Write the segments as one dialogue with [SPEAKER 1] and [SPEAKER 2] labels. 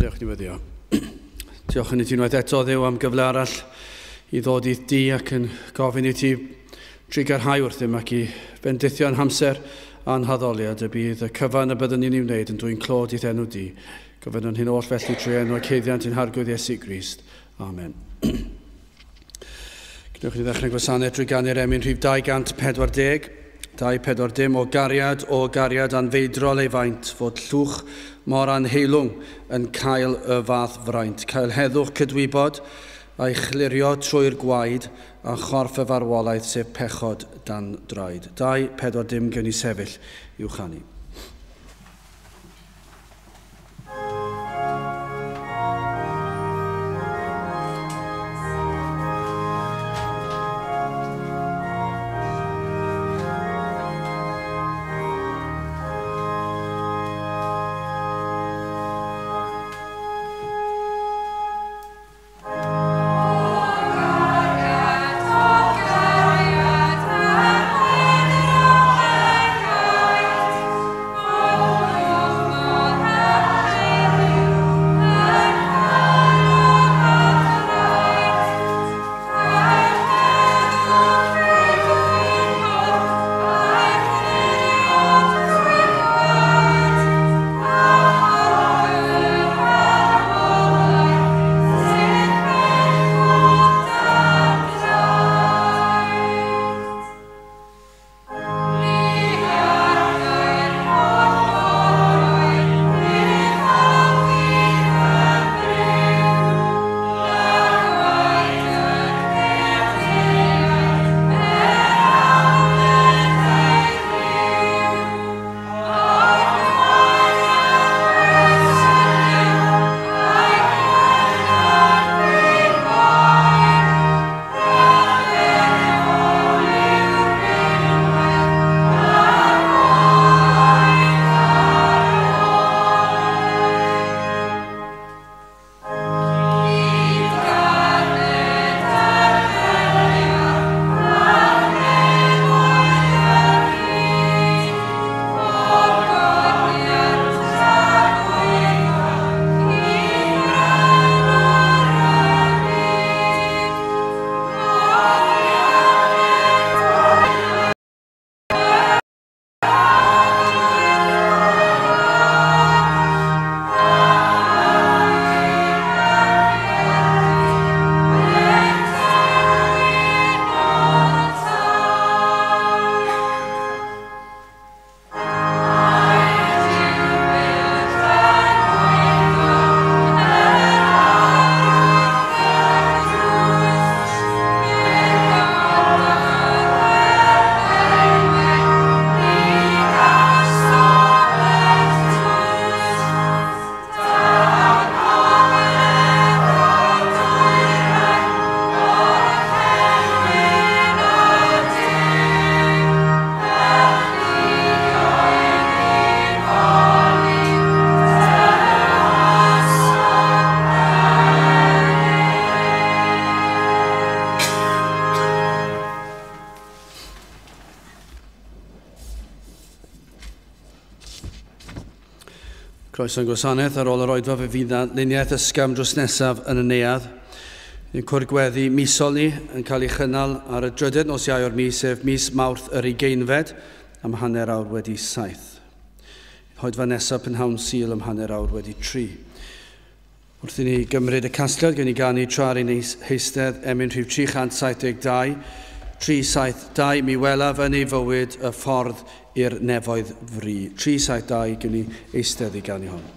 [SPEAKER 1] Gwnewch ni fyddio. Diolch yn i ti unwaith eto, Dduw, am gyfle arall i ddod i di ac yn gofyn i ti trigarhau wrthym ac i bendithio yn hamser a'n haddoliad y bydd y cyfan y byddwn ni'n ei wneud yn dwy'n clod i'th enw di. Gofyn yn hyn oll felly trwy enw ac heiddiant yn hargwydd Iesu Grist. Amen. Gwnewch ni ddechrau gwasanaeth drwy ganu'r emyn rhif 240. 240 o gariad anfeidrol ei faint fod llwch mor anheilwng yn cael y fath fraint, cael heddwch cydwybod a'i chlirio trwy'r gwaed a chorff y farwolaeth sef pechod dan draed. 240 gen i sefyll i'w chanu. Croeso'n gwasanaeth ar ôl yr oedfa fe fydd luniaeth ysgam dros nesaf yn y neuadd. Yn cwrgweddi misol ni yn cael ei chynnal ar y drydydd nos Iau o'r mis, sef mis Mawrth yr 20 am hanner awr wedi 7. Oedfa nesaf Prynhawn Sul am hanner awr wedi 3. Wrth i ni gymryd y casgliad, gen i ganu tra'r un heistedd emyn rhif 372, 372, mi welaf yn ei fywyd y ffordd i'r nefoedd fri. 372 gen i eistedd i ganu hon.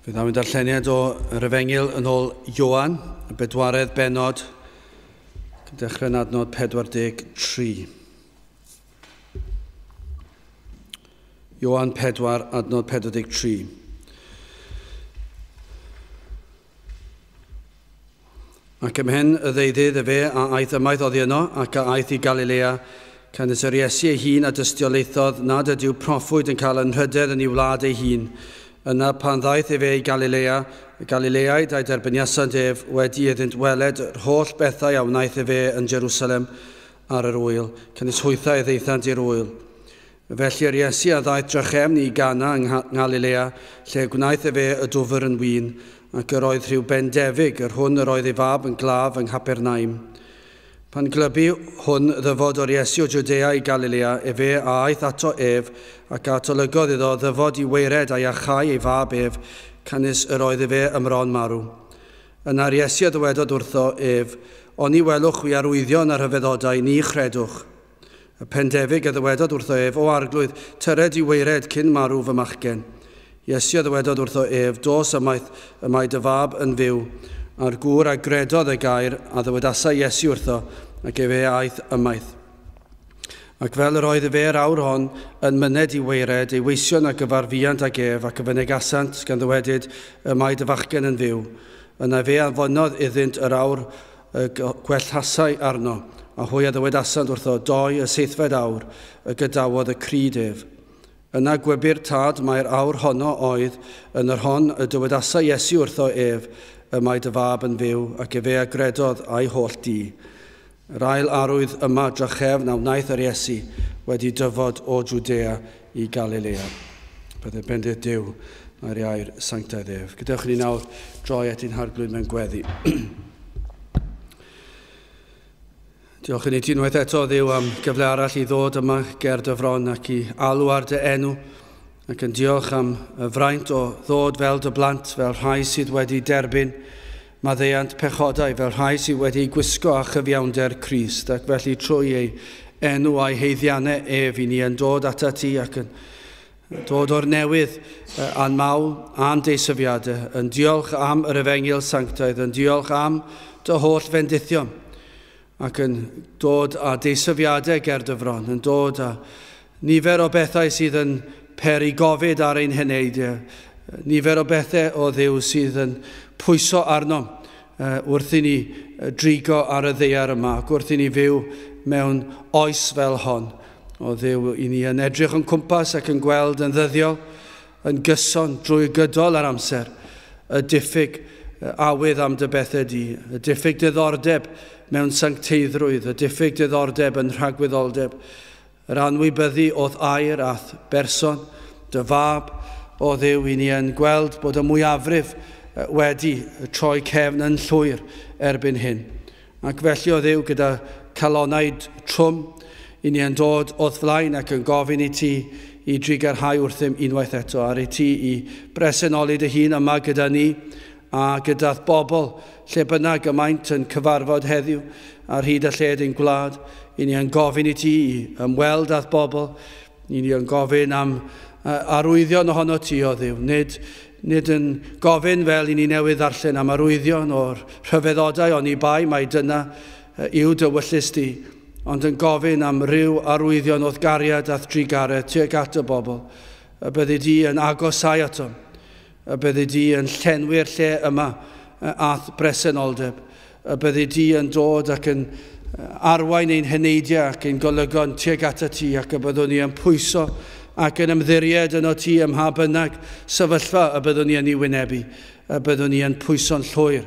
[SPEAKER 1] Fydd am darlleniad o yr Efengyl yn ôl Ioan, y bedwaredd benod, dechrau yn adnod 43. Ioan 4, adnod 43. Ac ymhen y ddeuddydd y fe a aeth ymaith oddi yno ac a aeth i Galilea, can ys yr Iesu ei hun a dystiolaethodd nad ydyw proffwyd yn cael yn rhydedd yn ei wlad ei hun. Yna pan ddaeth e fe i Galilea, y Galileaid a'i derbeniasant ef wedi iddynt weled yr holl bethau a wnaeth e fe yn Jerusalem ar yr wyl, can ys hwythau e ddeithant i'r wyl. Felly yr Iesu a ddaeth drychem i Gana yng Galilea, lle gwnaeth e fe y dwfr yn win, ac yr oedd rhyw bendefig, yr hwn yr oedd ei fab yn glaf yng Nghapernaum. Pan glybu hwn ddyfod o'r Iesu o Judea i Galilea, e fe a aeth ato ef, ac atolygodd iddo ddyfod i weired a iachau ei fab ef, canis yr oedd e fe ymron marw. Yna'r Iesu a ddywedodd wrtho ef, oni welwch wi arwyddion ar hyfeddodau, ni chredwch. Y pendefig a ddywedodd wrtho ef, o arglwydd, tyred i weired cyn marw fy machgen. Iesu a ddywedodd wrtho ef, dos ymae dy fab yn fyw, a'r gŵr a gredodd y gair a ddywedasau Iesu wrtho, ac e fe aeth ymaith. Ac fel yr oedd e fe'r awr hon yn myned i weired, ei weision a gyfarfiant ag ef, ac y fynegasant gan ddywedyd ymae dy fachgen yn fyw. Yna fe anfonodd iddynt yr awr gwellhasau arno, a hwy a ddywedasant wrtho, doi y seithfed awr, y gydawodd y cryd ef. Yna gwebu'r tad mae'r awr honno oedd, yn yr hon y dywedasau Iesu wrtho ef, y mae dy fab yn fyw, ac e fe agredodd a'i holl di. Yr ail arwydd yma drychefn a wnaeth yr Iesu wedi dyfod o Judea i Galilea. Byddai bendydd Duw mae'r iair sanctaidd ef. Gadewch ni nawr droi at ein harglwyd mewn gweddi. Diolch yn ei ti unwaith eto Dduw am gyfle arall i ddod yma ger dy fron ac i alw ar dy enw, ac yn diolch am y fraint o ddod fel dy blant, fel rhai sydd wedi derbyn maddeuant pechodau, fel rhai sydd wedi gwisgo a chyfiawnder Crist, ac felly trwy ei enw a'i heiddiannau ef i ni yn dod ata ti ac yn dod o'r newydd a'n mawl a'n deisyfiadau, yn diolch am yr Efengyl sanctaidd, yn diolch am dy holl fendithion, ac yn dod â deisyfiadau ger dy fron, yn dod â nifer o bethau sydd yn peri gofid ar ein heneidiau, nifer o bethau o Dduw sydd yn pwyso arno wrth i ni drigo ar y ddaear yma, ac wrth i ni fyw mewn oes fel hon. O Dduw, i ni yn edrych yn cwmpas ac yn gweld yn ddyddiol, yn gyson drwy gydol ar amser, y diffyg awydd am dy bethau di, y diffyg diddordeb mewn sancteiddrwydd, y diffyg diddordeb yn rhagwyddoldeb, yr anwybyddu oedd air ath berson, dy fab, o Dduw, i ni yn gweld bod y mwyafrif wedi troi cefn yn llwyr erbyn hyn. Ac felly o Dduw, gyda calonaid trwm, i ni yn dod o'r flaen ac yn gofyn i ti i drigarhau wrthym unwaith eto, ar i ti i bresennoli dy hun yma gyda ni, a gyda'r bobl lle bynnag ymaint yn cyfarfod heddiw ar hyd a lled ein gwlad. I ni yn gofyn i ti i ymweld â'r bobl, i ni yn gofyn am arwyddion ohono ti o Dduw. Nid yn gofyn fel i ni newydd ddarllen am arwyddion o'r rhyfeddodau ond i bai mae dyna yw dywyllus di, ond yn gofyn am ryw arwyddion oedd gariad ath drigaredd tuag at y bobl. Y byddi di yn agosau ato, y byddi di yn llenwi'r lle yma ath bresenoldeb, y byddi di yn dod ac yn arwain ein heneidiau ac ein golygon tuag ata ti, ac y byddwn ni yn pwyso ac yn ymddiried yno ti ym mha bynnag sefyllfa y byddwn ni yn ei wynebu, y byddwn ni yn pwyso'n llwyr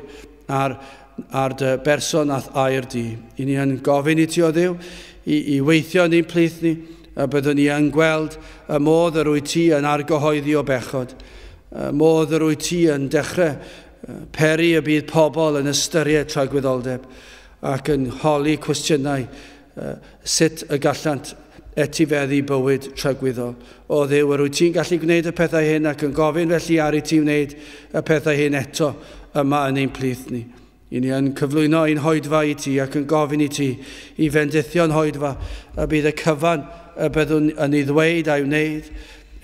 [SPEAKER 1] ar dy berson ath air di. I ni yn gofyn i ti o Dduw i weithio ni'n plith ni, y byddwn ni yn gweld y modd yr wyt ti yn argyhoeddi o bechod, y modd yr wyt ti yn dechrau peri y bydd pobl yn ystyried tragwyddoldeb ac yn holi cwestiynau sut y gallant etifeddu bywyd tragwyddol. O Dduw, yr wyt ti'n gallu gwneud y pethau hyn ac yn gofyn felly ar i ti wneud y pethau hyn eto yma yn ein plith ni. I ni yn cyflwyno ein hoedfa i ti ac yn gofyn i ti i fendithio'n hoedfa y bydd y cyfan y byddwn yn ei ddweud a'i wneud,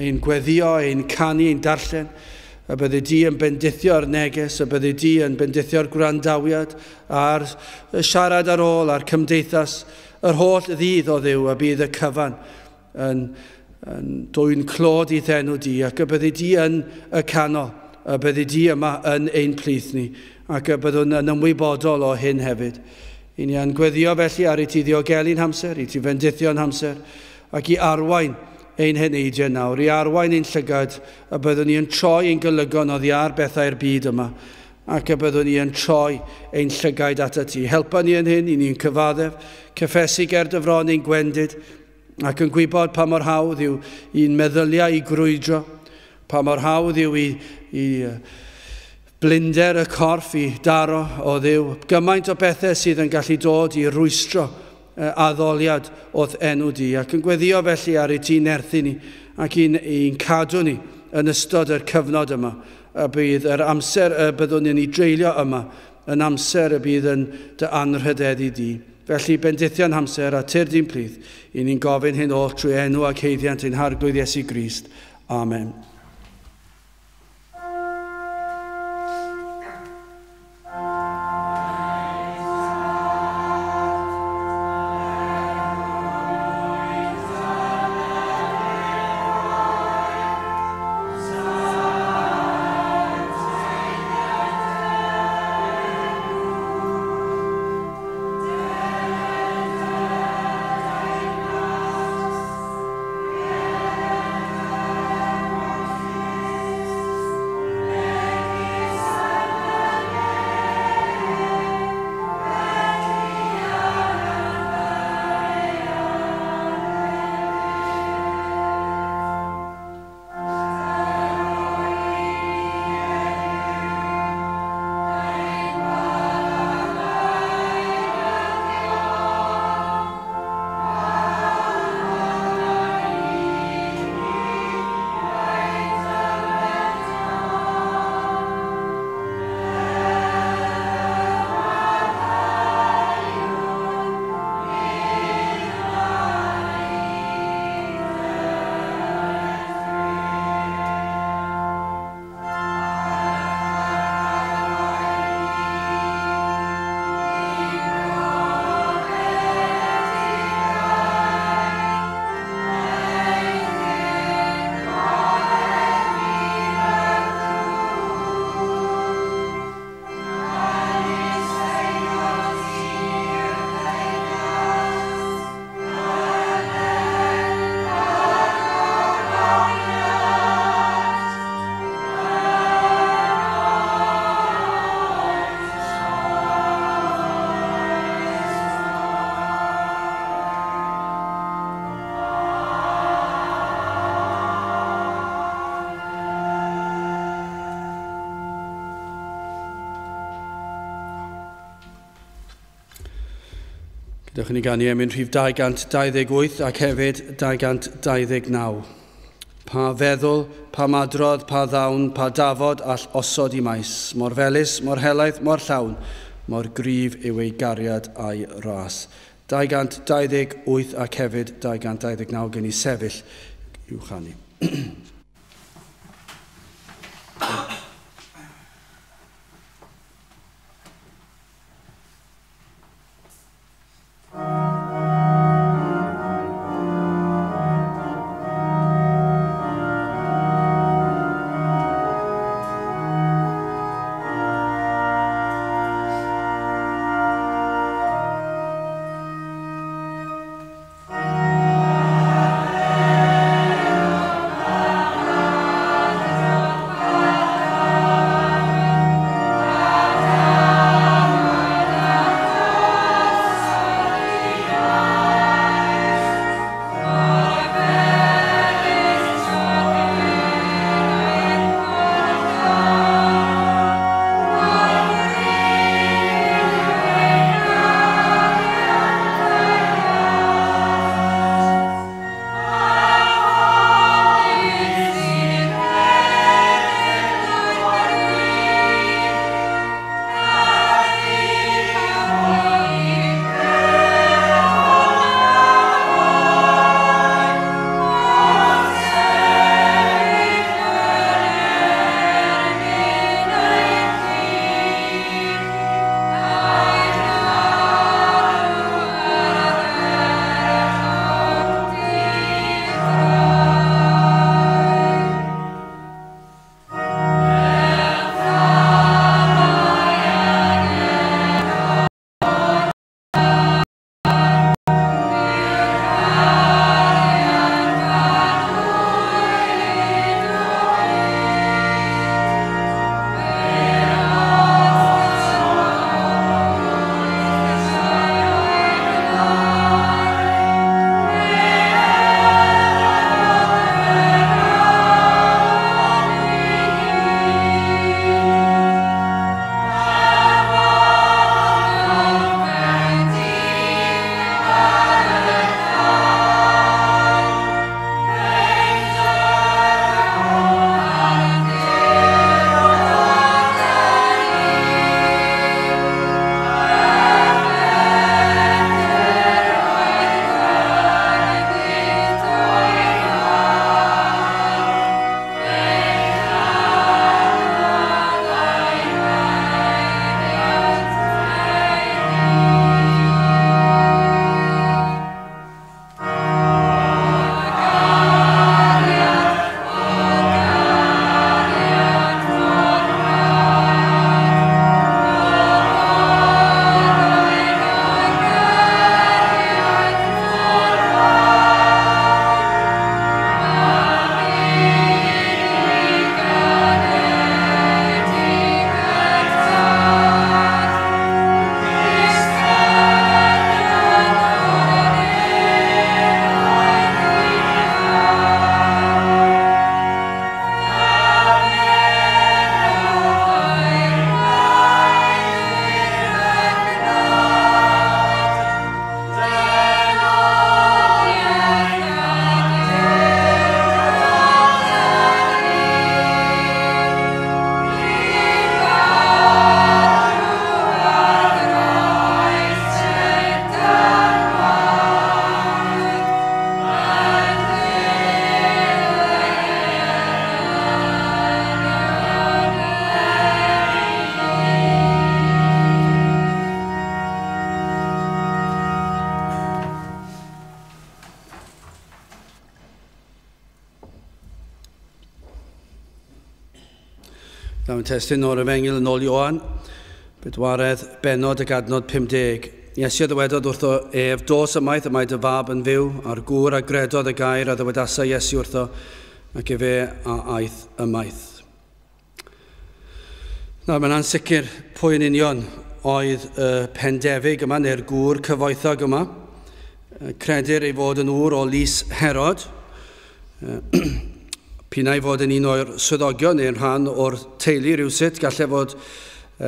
[SPEAKER 1] ein gweddio, ein canu, ein darllen, a bydde di yn bendithio'r neges, a bydde di yn bendithio'r gwrandawiad a'r siarad ar ôl, a'r cymdeithas, yr holl ddydd o Dduw, a bydd y cyfan yn dwy'n clod i ddenw di, ac y bydde di yn y canol, a bydde di yma yn ein plith ni, ac y byddwn yn ymwybodol o hyn hefyd. I ni yn gweddio felly ar ei ti ddiogelu'n hamser, i ti fendithio'n hamser, ac i arwain ein heneidiau nawr, i arwain ein llygad, a byddwn ni yn troi ein golygon oddi ar bethau'r byd yma, ac y byddwn ni yn troi ein llygaid at y ti. Helpa ni yn hyn, i ni'n cyfaddef, cyffesu ger dyfron ein gwendid, ac yn gwybod pa mor hawdd yw i'n meddyliau i grwydro, pa mor hawdd yw i blinder y corff i daro o Dduw. Gymaint o bethau sydd yn gallu dod i rwystro addoliad oedd enw di, ac yn gweddio felly ar ei ti nerthu ni, ac i'n cadw ni yn ystod yr cyfnod yma, a bydd yr amser y byddwn ni'n ei dreulio yma, yn amser y bydd yn dy anrhydeddu di. Felly bendithio'n amser a tyr di'n plith, i ni'n gofyn hyn oll trwy enw ac heiddiant ein harglwydd Iesu Grist. Amen. Dewch ni gan i emyn rhif 228 ac hefyd 229. Pa feddwl, pa madrodd, pa ddawn, pa dafod all osod I maes, mor felys, mor helaeth, mor llawn, mor gryf yw ei gariad a'i ras. 228 ac hefyd 229 gen I sefyll i'w chanu. Dawn testyn o'r Efengil yn ôl Ioan, bedwaredd benod ag adnod 50. Iesu ddywedodd wrtho ef, dos ymaith y mae dy fab yn fyw, ar gŵr a gredodd y gair a ddywedasa Iesu wrtho, ac efe a aeth ymaith. Nawr, mae'n ansicr pwy yn union oedd y pendefig yma, neu'r gŵr cyfoethog yma. Credir ei fod yn ŵr o Lys Herod. Pinnau fod yn un o'r swyddogion neu'n rhan o'r teulu rhywsut, gallai fod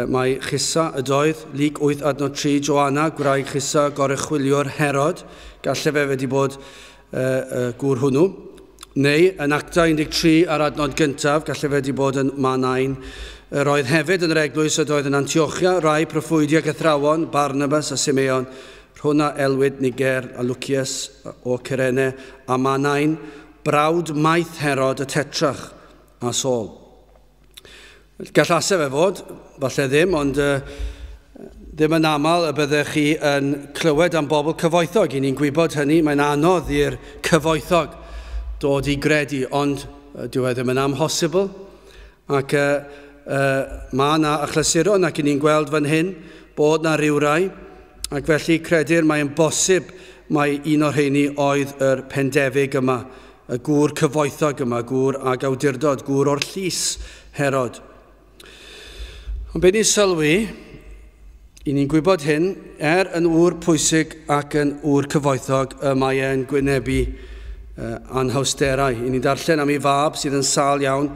[SPEAKER 1] mae Chysa y doedd, Lyc 8:3, Joanna, gwraig Chysa, gorychwiliwr Herod, gallai fe wedi bod gŵr hwnnw. Neu, yn Acta 13 ar adnod gyntaf, gallai fe wedi bod yn Manain. Roedd hefyd yn yr eglwys y doedd yn Antiochia, rai proffwydi ac athrawon, Barnabas a Simeon, hwnna Elwyd, Niger a Lucius o Cyrene, a Manain, brawd maith Herod y tetrach a Saul. Gall asaf e fod, falle ddim, ond ddim yn aml y byddech chi yn clywed am bobl cyfoethog. I ni'n gwybod hynny, mae'n anodd i'r cyfoethog dod i gredu, ond dyw e ddim yn amhosibl. Ac mae yna achlasuron ac ni'n gweld fan hyn bod yna rywrai, ac felly credir mae'n bosib mai un o'r heini oedd yr pendefig yma, y gŵr cyfoethog yma, gŵr ag awdurdod, gŵr o'r llys Herod. Ond be ni'n sylwi, i ni'n gwybod hyn, yn ŵr pwysig ac yn ŵr cyfoethog, mae e'n gwynebu anhawsterau. I ni'n darllen am ei fab sydd yn sal iawn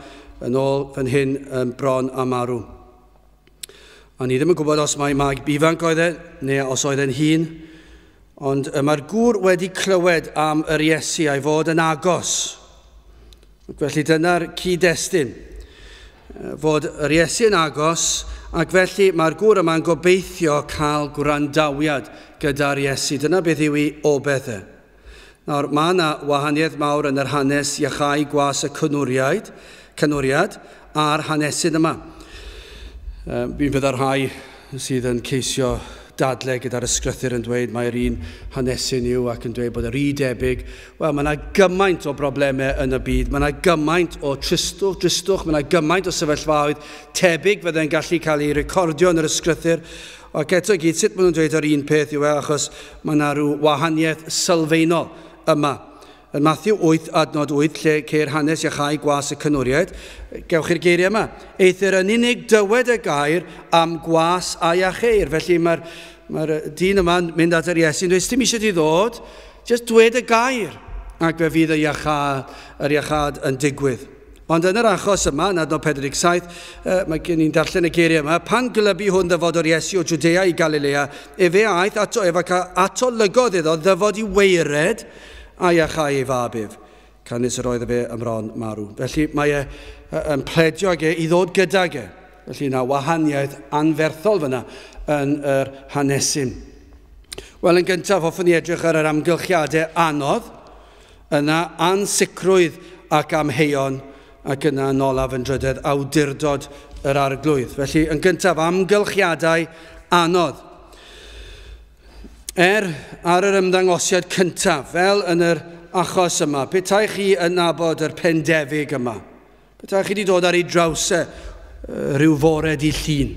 [SPEAKER 1] yn ôl fan hyn bron a marw. A ni ddim yn gwybod os mae mag ifanc oedd e, neu os oedd e'n hun, ond mae'r gŵr wedi clywed am yr Iesu a'i fod yn agos. Felly dyna'r cyd-destun, fod yr Iesu yn agos, ac felly mae'r gŵr yma'n gobeithio cael gwrandawiad gyda'r Iesu. Dyna beth yw ei obeth e. Nawr, mae yna wahaniaeth mawr yn yr hanes iachau gwas y cynwriad a'r hanesydd yma. Fi'n bydd ar rhai sydd yn ceisio dadle gyda'r ysgrythyr yn dweud mae'r un hanesyn yw ac yn dweud bod yr debyg. Wel, mae yna gymaint o broblemau yn y byd. Mae yna gymaint o tristwch, mae yna gymaint o sefyllfaoedd tebyg fydde'n gallu cael ei recordio yn yr ysgrythyr. Ac eto gyd, sut maen nhw'n dweud yr un peth yw achos mae yna rhyw wahaniaeth sylfaenol yma. Yn Matthew 8:8, lle ceir hanes iachau gwas y cynwriad, gewch chi'r geiriau yma. Eithir yn unig dywed y gair am gwas a iacheir. Felly mae'r dyn yma'n mynd at yr Iesu, dweud, dim eisiau ti ddod, jyst dwed y gair. Ac fe fydd yr iachad yn digwydd. Ond yn yr achos yma, yn adnod 47, mae gen i'n darllen y geiriau yma, pan glybu hwn ddyfod o'r Iesu o Judea i Galilea, efe aeth ato lygodd iddo ddyfod i weired, a iachau ei fabif, canis yr oedd y fe ymron marw. Felly mae e'n pledio ag i ddod gydag e. Felly yna wahaniaeth anferthol fyna yn yr hanesyn. Wel, yn gyntaf, hoffwn ni edrych ar yr amgylchiadau anodd, yna ansicrwydd ac amheuon, ac yna yn olaf yn drydydd awdurdod yr arglwydd. Felly, yn gyntaf, amgylchiadau anodd. Ar yr ymddangosiad cyntaf, fel yn yr achos yma, petai chi yn nabod yr pendefig yma? Petai chi wedi dod ar ei drawsau rhyw fore di llun?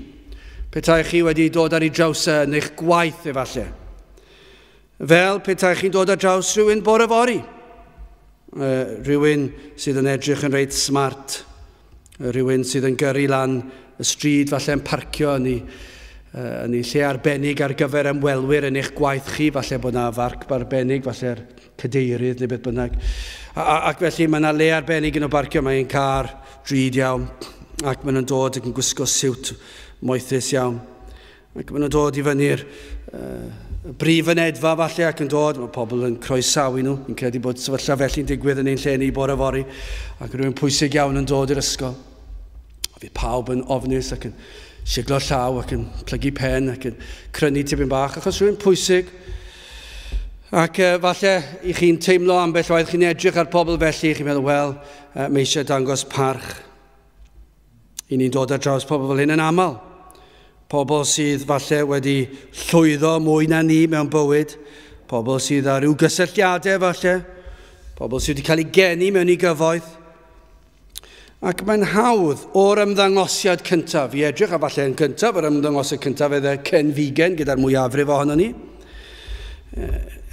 [SPEAKER 1] Petai chi wedi dod ar ei drawsau yn eich gwaith efallai? Fel petai chi'n dod ar draws rhywun bore fori? Rhywun sydd yn edrych yn reit smart, rhywun sydd yn gyrru lan y stryd falle yn parcio yn ei lle arbennig ar gyfer ymwelwyr yn eich gwaith chi, falle bod yna farc arbennig, falle'r cadeirydd neu beth bynnag. Ac felly mae yna le arbennig yn o barcio, mae'n car drud iawn, ac maen nhw'n dod ac yn gwisgo siwt moethus iawn. Ac maen nhw'n dod i fyny'r brif yn edfa falle ac yn dod, mae pobl yn croesawu nhw, yn credu bod sefyllfa felly'n digwydd yn ein lle ni bore fori, ac rhywun pwysig iawn yn dod i'r ysgol. Fydd pawb yn ofnus ac yn siglo llaw ac yn plygu pen ac yn crynu tipyn bach, achos rhywun pwysig. Ac falle i chi'n teimlo ambell waith chi'n edrych ar pobl felly, chi'n meddwl, wel, mae eisiau dangos parch. I ni'n dod ar draws pobl fel hyn yn aml. Pobl sydd falle wedi llwyddo mwy na ni mewn bywyd. Pobl sydd ar ryw gysylltiadau falle. Pobl sydd wedi cael ei geni mewn I gyfoeth. Ac mae'n hawdd o'r ymddangosiad cyntaf. I edrych a falle yn cyntaf, yr ymddangosiad cyntaf fydd Ken Figen gyda'r mwyafrif ohono ni.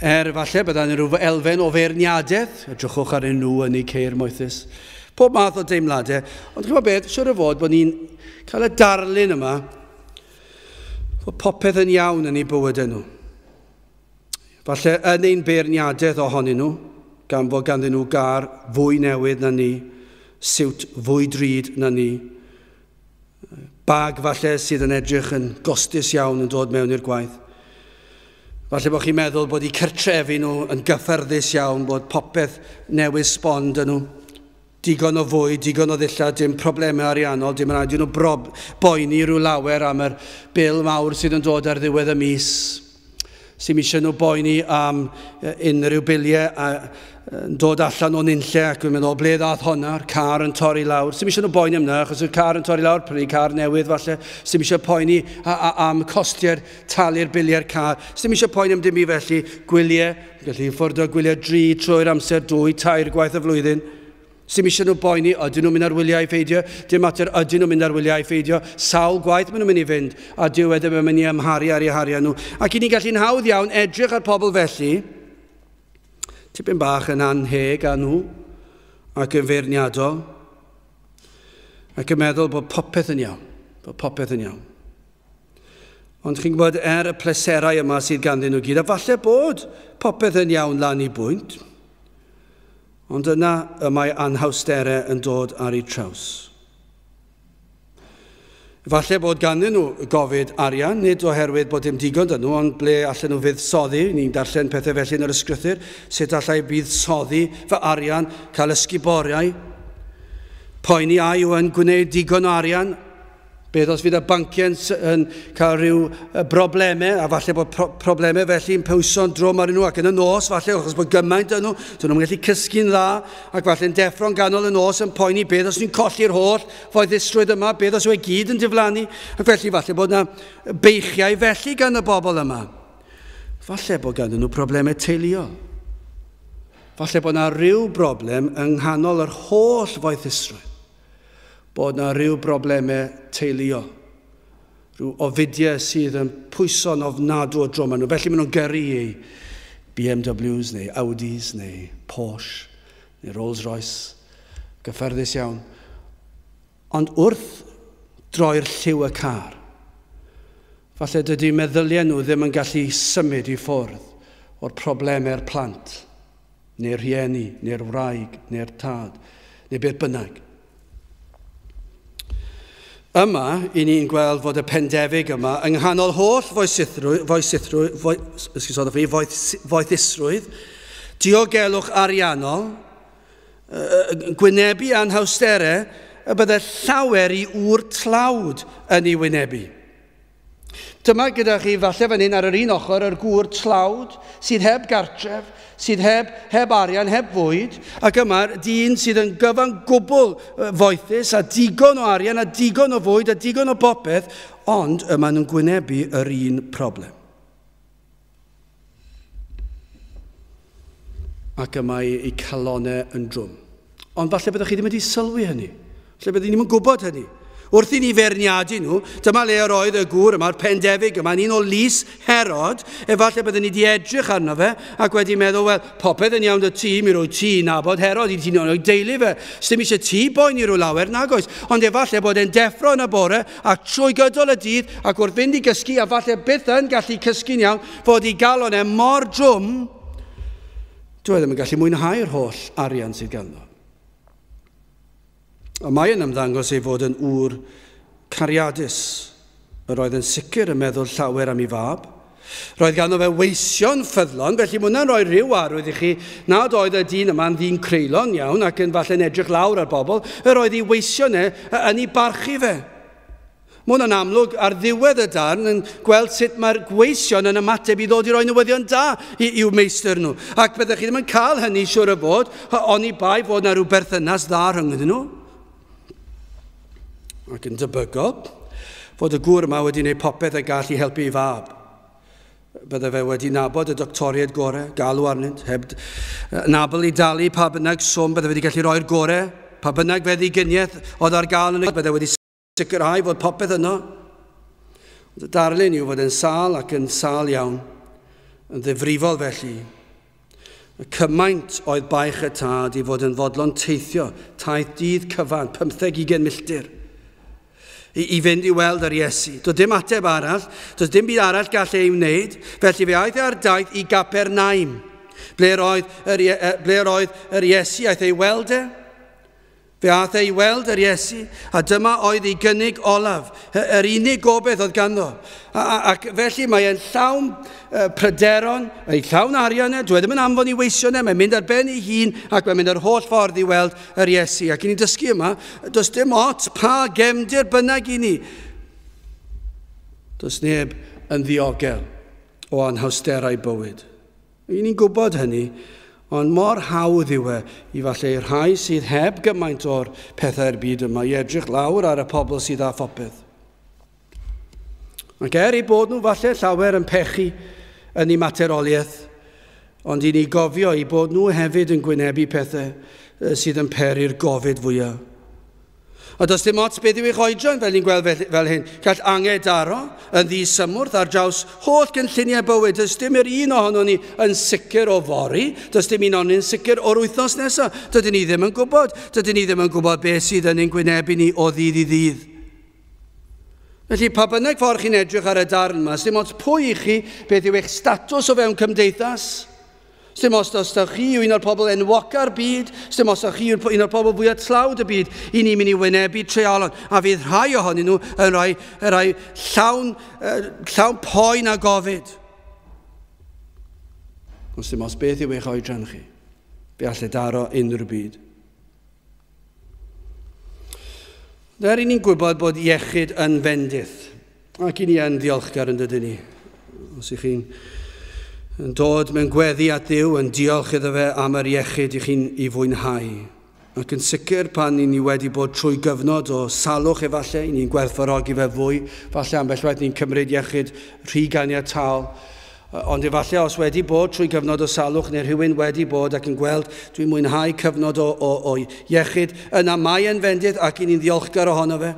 [SPEAKER 1] Falle byddai'n rhyw elfen o feirniadaeth, edrychwch ar nhw yn eu ceir moethus. Pob math o deimladau. Ond chyfo beth, siwr o fod bod ni'n cael y darlun yma fod popeth yn iawn yn eu bywydau nhw. Falle yn ein beirniadaeth ohonyn nhw, gan fod ganddyn nhw gar fwy newydd na ni, siwt fwy drud na ni, bag falle sydd yn edrych yn gostus iawn yn dod mewn i'r gwaith. Falle bod chi'n meddwl bod eu cartrefi nhw yn gyffyrddus iawn, bod popeth newydd sbon dyn nhw. Digon o fwyd, digon o ddilla, dim problemau ariannol, dim rhaid i nhw boeni rhyw lawer am yr bil mawr sydd yn dod ar ddiwedd y mis. Sy'n eisiau nhw boeni am unrhyw biliau yn dod allan o'n unlle ac yn meddwl, ble ddath hwnna'r car yn torri lawr. Sy'n eisiau nhw boeni am na, achos yw'r car yn torri lawr, prynu car newydd falle. Sy'n eisiau poeni am costiau'r talu'r biliau'r car. Sy'n eisiau poeni am dim i felly gwyliau, gallu ffwrdd o gwyliau 3 trwy'r amser 2-3 gwaith y flwyddyn. Sy'n eisiau nhw boeni, ydyn nhw'n mynd ar wyliau ffeidio, dim mater ydyn nhw'n mynd ar wyliau ffeidio, sawl gwaith maen nhw'n mynd i fynd, a diwedd yn mynd i amharu ar eu harian nhw. Ac i ni gallu'n hawdd iawn edrych ar pobl felly, tipyn bach yn anheg â nhw, ac yn feirniadol, ac yn meddwl bod popeth yn iawn, Ond chi'n gwybod, y pleserau yma sydd ganddyn nhw gyd, a falle bod popeth yn iawn lan I bwynt, ond yna y mae anhawsterau yn dod ar eu traws. Falle bod ganddyn nhw gofid arian, nid oherwydd bod dim digon dyn nhw, ond ble allan nhw fuddsoddi, ni'n darllen pethau felly yn yr ysgrythur, sut allai buddsoddi fy arian, cael ysguboriau, poeni a yw yn gwneud digon o arian, beth os fydd y banciau yn cael rhyw broblemau, a falle bod problemau felly yn pwyso'n drwm ar nhw, ac yn y nos, falle, achos bod gymaint yn nhw, dyn nhw'n gallu cysgu'n dda, ac falle'n deffro'n ganol y nos yn poeni beth os ni'n colli'r holl foeddistrwydd yma, beth os yw e gyd yn diflannu, ac felly falle bod yna beichiau felly gan y bobl yma. Falle bod gan nhw problemau teuluol. Falle bod yna rhyw broblem yng nghanol yr holl foeddistrwydd. Bod yna rhyw broblemau teuluol, rhyw ofidiau sydd yn pwyso'n ofnadw o drwm nhw. Felly maen nhw'n gyrru I BMWs neu Audis neu Porsche neu Rolls-Royce, gyffyrddus iawn. Ond wrth droi'r lliw y car, falle dydy meddyliau nhw ddim yn gallu symud I ffwrdd o'r problemau'r plant, neu'r rhieni, neu'r wraig, neu'r tad, neu beth bynnag. Yma, I ni'n gweld fod y pendefig yma yng nghanol holl foethusrwydd, diogelwch ariannol, gwynebu anhawsterau, y bydde llawer I wr tlawd yn ei wynebu. Dyma gyda chi falle fan hyn ar yr un ochr yr gŵr tlawd sydd heb gartref, sydd heb arian, heb fwyd, ac yma'r dyn sydd yn gyfan gwbl foethus a digon o arian, a digon o fwyd, a digon o bopeth, ond yma nhw'n gwynebu yr un problem. Ac yma I calonau yn drwm. Ond falle byddwch chi ddim wedi sylwi hynny. Falle byddwch chi ddim yn gwybod hynny. Wrth I ni feirniadu nhw, dyma le yr oedd y gŵr yma'r pendefig yma, un o lys Herod, efallai byddwn ni wedi edrych arno fe, ac wedi meddwl, wel, popeth yn iawn dy ti, mi roi ti nabod Herod, I ti'n o'i deulu fe, sdim eisiau ti boeni rhyw lawer, nag oes, ond efallai bod e'n deffro yn y bore, ac trwy gydol y dydd, ac wrth fynd I gysgu, a falle byth yn gallu cysgu'n iawn, fod I gael o'n mor drwm, dwi ddim yn gallu mwynhau'r holl arian sydd ganddo. A mae yn ymddangos ei fod yn wr cariadus. Roedd yn sicr yn meddwl llawer am ei fab. Roedd ganddo fe weision ffyddlon, felly mae hwnna'n rhoi rhyw arwydd I chi nad oedd y dyn yma'n ddyn creulon iawn ac yn falle'n edrych lawr ar bobl, roedd ei weision yn ei barchu fe. Mae hwnna'n amlwg ar ddiwedd y darn yn gweld sut mae'r gweision yn ymateb I ddod I roi newyddion da i'w meistr nhw. Ac byddwch chi ddim yn cael hynny siwr o fod, oni bai fod yna rhyw berthynas dda rhwng nhw. Ac yn debygol, fod y gŵr yma wedi gwneud popeth a gall I helpu ei fab. Bydde fe wedi nabod y doctoriaid gorau, galw arnynt, heb nabod I dalu pa bynnag swm, bydde fe wedi gallu roi'r gorau pa bynnag feddyginiaeth oedd ar gael yn y bydde wedi sicrhau fod popeth yno. Ond y darlun yw fod yn sal ac yn sal iawn, yn ddifrifol felly. Y cymaint oedd baich y tad i fod yn fodlon teithio, taith dydd cyfan, 15-20 milltir, i fynd i weld yr Iesu. Doedd dim ateb arall, doedd dim byd arall gall ei wneud, felly fe aeth ar daith i Gapernaim, ble oedd yr Iesu aeth ei weld e. Fe aeth ei weld yr Iesu, a dyma oedd ei gynnig olaf, yr unig gobeith oedd ganddo. Ac felly mae e'n llawn pryderon, ei llawn arian e, dwi ddim yn anfon i weisio ne, mae'n mynd ar ben ei hun ac mae'n mynd ar holl ffordd i weld yr Iesu. Ac i ni dysgu yma, does dim ot pa gefndir bynnag i ni. Does neb yn ddiogel o anhawsterau bywyd. I ni'n gwybod hynny, ond mor hawdd yw i falle rhai sydd heb gymaint o'r pethau'r byd yma i edrych lawr ar y pobl sydd â phopeth. Ac ei bod nhw falle llawer yn pechu yn ei materoliaeth, ond i ni gofio i bod nhw hefyd yn gwynebu pethau sydd yn peri'r gofid fwyaf. A does dim ots beth yw eich oedran fel ni'n gweld fel hyn. Gall angedaro yn ddisymwrth ar draws holl gynlluniau bywyd. Does dim yr un ohono ni yn sicr o fori. Does dim un ohono ni'n sicr o'r wythnos nesaf. Dydyn ni ddim yn gwybod. Dydyn ni ddim yn gwybod beth sydd yn ein gwynebu ni o ddydd i ddydd. Felly pa bynnag ffordd chi'n edrych ar y darn yma, dim ots pwy i chi, beth yw eich statws o fewn cymdeithas. Dim os ydych chi yw un o'r pobl enwoca'r byd, dim os ydych chi yw un o'r pobl fwyaf tlawd y byd, i ni'n mynd i wynebu treialon. A fydd rhai ohonyn nhw yn rhoi llawn poen a gofid. Os dim os beth yw eich oedran chi, fe allai daro unrhyw byd. Dyna ni'n gwybod bod iechyd yn fendith, ac i ni yn ddiolchgar yn dydyn ni. Os ych chi'n yn dod mewn gweddi at Dduw yn diolch iddo fe am yr iechyd i chi'n i fwynhau. Ac yn sicr pan ni wedi bod trwy gyfnod o salwch efallai, ni'n gwerthfawrogi fe fwy, falle ambell waith ni'n cymryd iechyd rhy ganiataol. Ond efallai os wedi bod trwy gyfnod o salwch neu rhywun wedi bod ac yn gweld dwi'n mwynhau cyfnod o iechyd, yna mae yn fendith ac i ni'n ddiolchgar ohono fe.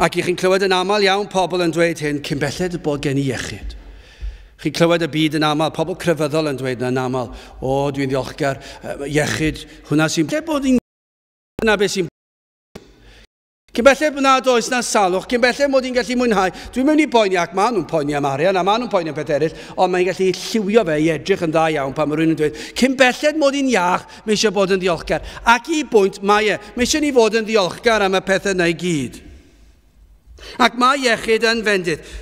[SPEAKER 1] Ac i chi'n clywed yn aml iawn pobl yn dweud hyn, cyn belled bod gen i iechyd. Chi'n clywed y byd yn aml, pobl crefyddol yn dweud yn aml, o, dwi'n ddiolchgar, iechyd, hwnna sy'n... Lle bod i'n... Hwna beth sy'n... Cyn belled bod nad oes na salwch, cyn belled mod i'n gallu mwynhau. Dwi'n mynd i boeni ac maen nhw'n poeni am arian, a maen nhw'n poeni am beth eraill, ond mae'n gallu lliwio fe i edrych yn dda iawn pan mae rhywun yn dweud, cyn belled mod i'n iach, mae eisiau bod yn ddiolchgar. Ac i bwynt mae mae eisiau ni fod yn ddiolchgar am y pethau yna i gyd. Ac mae iechyd yn fendith.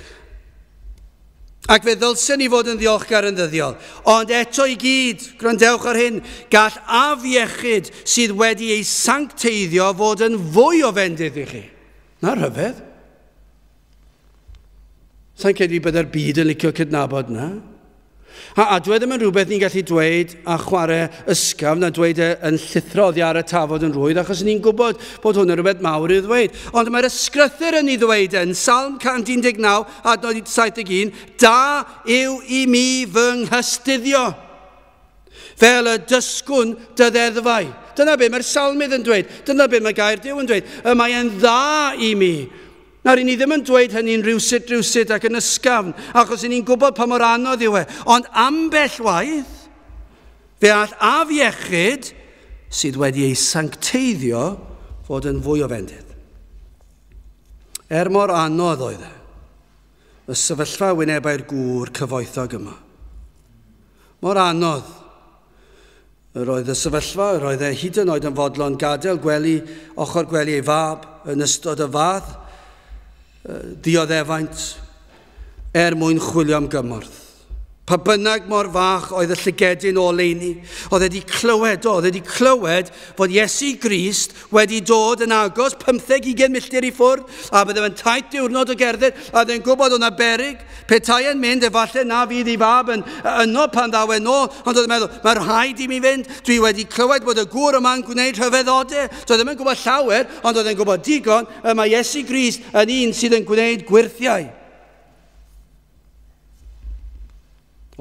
[SPEAKER 1] Ac fe ddylsyn ni fod yn ddiolchgar yn ddyddiol. Ond eto i gyd, gwrandewch ar hyn, gall afiechyd sydd wedi ei sancteiddio fod yn fwy o fendith i chi. Na rhyfedd. Sa'n credu byddai'r byd yn licio cydnabod na. A dwi ddim yn rhywbeth ni'n gallu dweud a chwarae ysgaf na dweud yn llithro oddi ar y tafod yn rwydd, achos ni'n gwybod bod hwn yn rhywbeth mawr i ddweud. Ond mae'r ysgrythyr yn ei ddweud yn Salm 119 adnod 71, da yw i mi fy nghystuddio, fel y dysgwn dy ddeddfau. Dyna be mae'r salmydd yn dweud, dyna be mae gair Duw yn dweud, mae'n dda i mi. Nawr, i ni ddim yn dweud hynny'n rywsut ac yn ysgafn, achos i ni'n gwybod pa mor anodd yw e. Ond ambell waith, fe all afiechyd sydd wedi ei sancteiddio fod yn fwy o fendith. Mor anodd oedd e, y sefyllfa wynebau'r gŵr cyfoethog yma. Mor anodd yr oedd y sefyllfa, yr oedd e hyd yn oed yn fodlon gadael ochr gwely ei fab yn ystod y fath, dioddefaint mwyn chwilio am gymorth. Pa bynnag mor fach oedd y llygedyn o leini, oedd wedi clywed fod Iesu Grist wedi dod yn agos 15-20 milltir i ffwrdd, a bydde fe'n taith diwrnod o gerdded, a dde'n gwybod o'na beryg, petai yn mynd, efallai na fydd ei fab yno pan ddawen nôl, ond oedd yn meddwl, mae rhaid i mi fynd, dwi wedi clywed bod y gŵr yma'n gwneud rhyfeddodau, so oedd yn gwybod llawer, ond oedd yn gwybod digon, mae Iesu Grist yn un sydd yn gwneud gwirthiau.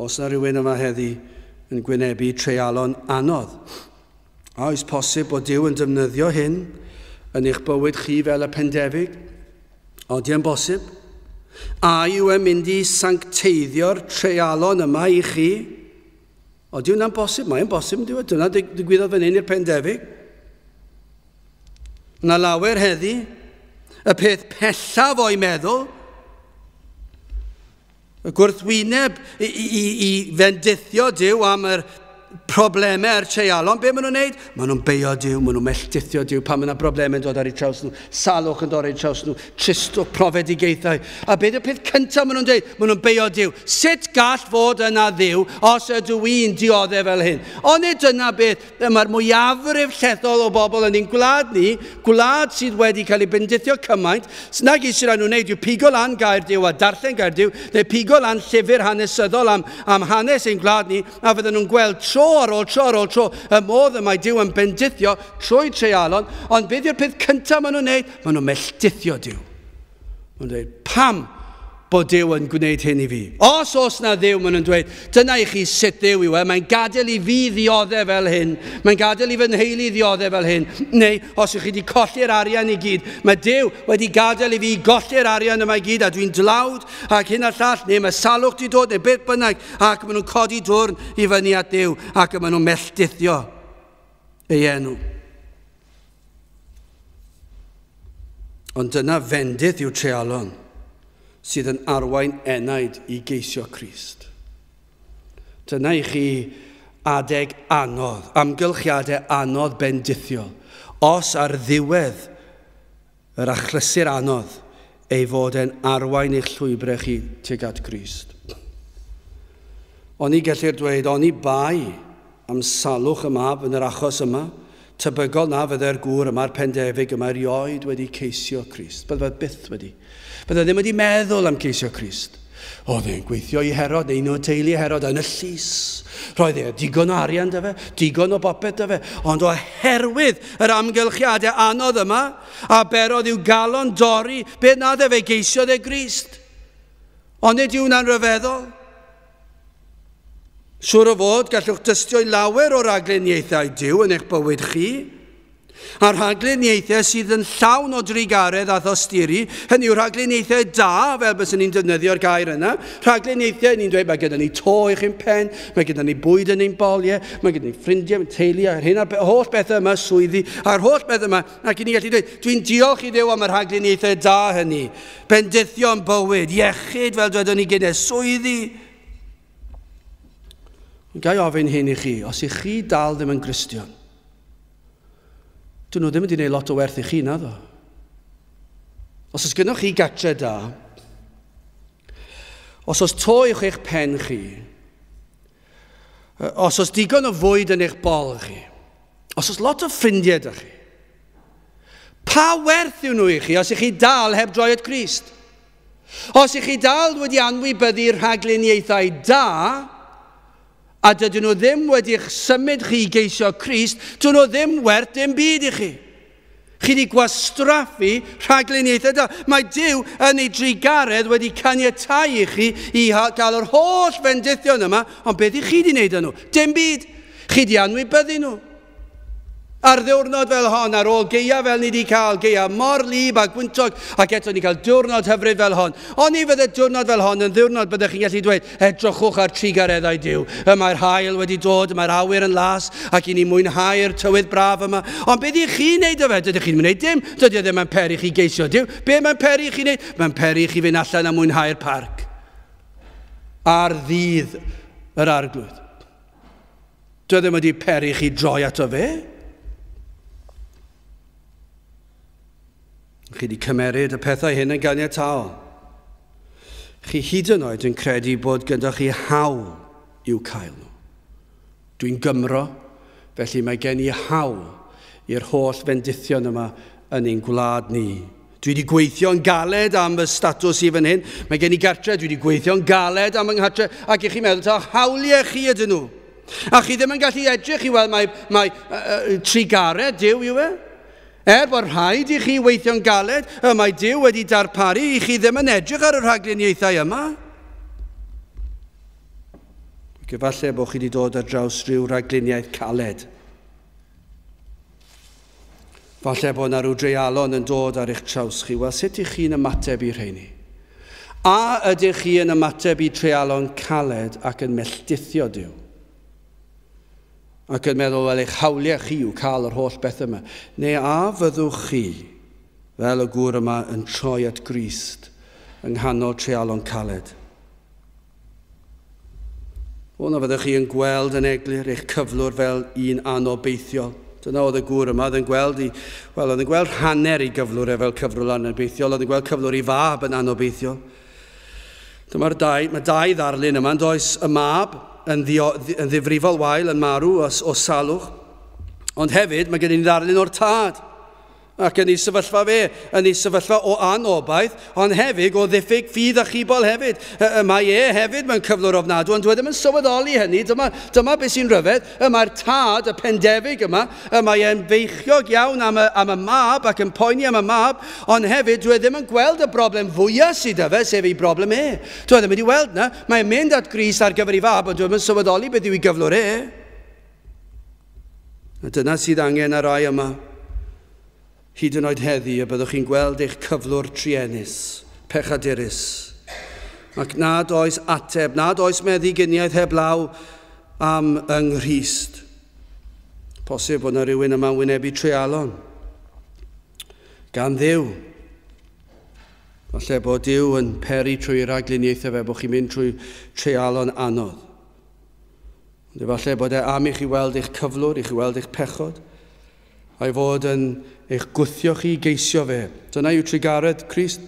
[SPEAKER 1] Os na rhywun yma heddi yn gwynebu treialon anodd, A oes posib bod Duw yn defnyddio hyn yn eich bywyd chi fel y Pendefig? Odi e'n bosib? A yw e'n mynd i sancteiddio'r treialon yma i chi? Odi hwnna'n bosib? Mae'n bosib, yn dweud. Dyna digwyddodd fan hyn i'r Pendefig. Na lawer heddi, y peth pellaf o'i meddwl, y gwrthwyneb i fendithio Duw am yr problemau ar treialon, be maen nhw'n neud? Maen nhw'n beio Duw, maen nhw'n melltithio Duw pan mae yna problemau yn dod ar eu traws nhw, salwch yn dod ar eu traws nhw, tristwch, profedigaethau. A beth yw'r peth cyntaf maen nhw'n dweud? Maen nhw'n beio Duw. Sut gall fod yna Dduw os ydw i'n dioddef fel hyn? Ond nid dyna beth, mae'r mwyafrif llethol o bobl yn ein gwlad ni, gwlad sydd wedi cael ei bendithio cymaint, nag eisiau nhw'n neud yw pigo lan gair Duw a darllen gair Duw, neu pigo lan llyfr hanesyddol am hanes ein gwlad ni, a fydden nhw'n gweld tro ar ôl tro, y modd y mae Duw yn bendithio trwy treialon, ond beth yw'r peth cyntaf maen nhw'n neud? Maen nhw'n melltithio Duw. Maen nhw'n dweud, pam bod Duw yn gwneud hyn i fi? Os oes na Dduw, maen nhw'n dweud, dyna i chi sut Dduw yw e, mae'n gadael i fi ddioddef fel hyn, mae'n gadael i fy nheulu ddioddef fel hyn, neu os ych chi wedi colli'r arian i gyd, mae Duw wedi gadael i fi golli'r arian yma i gyd, a dwi'n dlawd ac hyn a llall, neu mae salwch wedi dod, neu beth bynnag, ac maen nhw'n codi dwrn i fyny at Duw, ac maen nhw'n melltithio ei enw. Ond dyna fendith yw treialon sydd yn arwain enaid i geisio Crist. Dyna i chi adeg anodd, amgylchiadau anodd bendithiol, os ar ddiwedd yr achlysur anodd ei fod yn arwain eich llwybrau chi tuag at Crist. O'n i gellir dweud, o'n i bai am salwch y mab yn yr achos yma, tebygol na fydde'r gŵr yma'r Pendefig yma erioed wedi ceisio Crist. Bydde byth wedi. Bydde ddim wedi meddwl am ceisio Crist. Oedd e'n gweithio i Herod, neu nhw'n teulu Herod yn y llys. Roedd e digon o arian dy fe, digon o bopeth dy fe, ond oherwydd yr amgylchiadau anodd yma, a berodd i'w galon dorri, beth na dde fe geisiodd e Crist. Ond nid yw hwnna'n ryfeddol. Siwr o fod, gallwch dystio i lawer o ragluniaethau Duw yn eich bywyd chi, a'r ragluniaethau sydd yn llawn o drigaredd a thosturi, hynny yw ragluniaethau da, fel bys ni'n defnyddio'r gair yna. Ragluniaethau, ni'n dweud, mae gyda ni to i'ch yn pen, mae gyda ni bwyd yn ein boliau, mae gyda ni ffrindiau, teulu, a'r hyn a'r holl bethau yma, swyddi, a'r holl bethau yma, ac i ni gallu dweud, dwi'n diolch i Dduw am yr ragluniaethau da hynny, bendithio yn bywyd, iechyd fel dwedwn ni gyda, swyddi. Gai ofyn hyn i chi, os ych chi dal ddim yn Gristion, dyn nhw ddim wedi gwneud lot o werth i chi na ddo. Os oes gynnwch chi gartre da, os oes to i'ch eich pen chi, os oes digon o fwyd yn eich bol chi, os oes lot o ffrindiau da chi, pa werth yw nhw i chi os ych chi dal heb droi at Crist? Os ych chi dal wedi anwybyddu'r rhagluniaethau da, a dydyn nhw ddim wedi'ch symud chi geisio Crist, dydyn nhw ddim werth dim byd i chi. Chi wedi gwastraffu rhagluniaethau da. Mae Duw yn ei drigaredd wedi caniatáu i chi i gael yr holl fendithion yma, ond beth i chi wedi gwneud â nhw? Dim byd. Chi wedi anwybyddu nhw. Ar ddiwrnod fel hon, ar ôl geia fel ni wedi cael, geia mor lib a gwyntog, ac eto ni cael diwrnod hyfryd fel hon. Ond ni fydde diwrnod fel hon yn ddiwrnod byddech chi'n gallu dweud, edrychwch ar trigareddau Duw. Mae'r haul wedi dod, mae'r awyr yn las, ac i ni mwynhau'r tywydd braf yma. Ond beth i chi wneud o fe? Dydych chi'n wneud dim? Dydy ddim yn peri chi geisio Duw. Be mae'n peri chi wneud? Mae'n peri chi fynd allan a mwynhau'r parc. Ar ddydd yr arglwydd. Dydy ddim wedi peri chi droi ato fe. Chi wedi cymeryd y pethau hyn yn ganiataol. Chi hyd yn oed yn credu bod gyda chi hawl i'w cael nhw. Dwi'n Gymro, felly mae gen i hawl i'r holl fendithion yma yn ein gwlad ni. Dwi wedi gweithio'n galed am y statws i fan hyn. Mae gen i gartre, dwi wedi gweithio'n galed am yng nghartre, ac i chi meddwl ta hawliau chi ydyn nhw. A chi ddim yn gallu edrych i weld mae trigaredd Duw yw e. Bod rhaid i chi weithio'n galed, mae Duw wedi darparu i chi ddim yn edrych ar y rhagluniaethau yma. Gyfalle bod chi wedi dod ar draws rhyw ragluniaeth caled. Falle bod yna rhyw dreialon yn dod ar eich traws chi. Wel, sut ych chi'n ymateb i rheini? A ydych chi yn ymateb i dreialon caled ac yn melltithio Duw? Ac yn meddwl, wel, eich hawliau chi yw cael yr holl beth yma. Neu a fyddwch chi, fel y gŵr yma, yn troi at Grist yng nghanol treialon caled? Ona fyddwch chi yn gweld yn eglur eich cyflwr fel un anobeithiol. Dyna oedd y gŵr yma, oedd yn gweld hanner i gyflwr fel cyflwr anobeithiol, oedd yn gweld cyflwr i fab yn anobeithiol. Mae dau ddarlun yma, yn does y mab yn ddifrifol wael yn marw o salwch, ond hefyd mae gen i'n ddarlun o'r tad. Ac yn ei sefyllfa yn ei sefyllfa o anobaith, ond hefyd o ddiffyg ffydd a chibol hefyd. Mae hefyd mewn cyflwr ofnadw, ond dwi ddim yn sylweddoli hynny. Dyma beth sy'n rhyfedd. Mae'r tad, y pendefig yma, mae e'n feichiog iawn am y mab ac yn poeni am y mab, ond hefyd dwi ddim yn gweld y broblem fwyaf sydd â fe, sef ei broblem e. Dwi ddim wedi weld na. Mae'n mynd at Grist ar gyfer ei fab, ond dwi ddim yn sylweddoli beth yw ei gyflwr e. A dyna sydd angen y rai yma. Hyd yn oed heddi, y byddwch chi'n gweld eich cyflwr trienus, pechadurus. Ac nad oes ateb, nad oes meddyginiaeth heblaw am yng Nghrist. Posib bod yna rhywun yma'n wynebu treialon. Gan Dduw. Falle bod Duw yn peri trwy'r ragluniaethau fe, bod chi'n mynd trwy treialon anodd. Falle bod am i chi weld eich cyflwr, i chi weld eich pechod, a'i fod yn eich gwthio chi geisio fe. Dyna yw trigaredd Crist.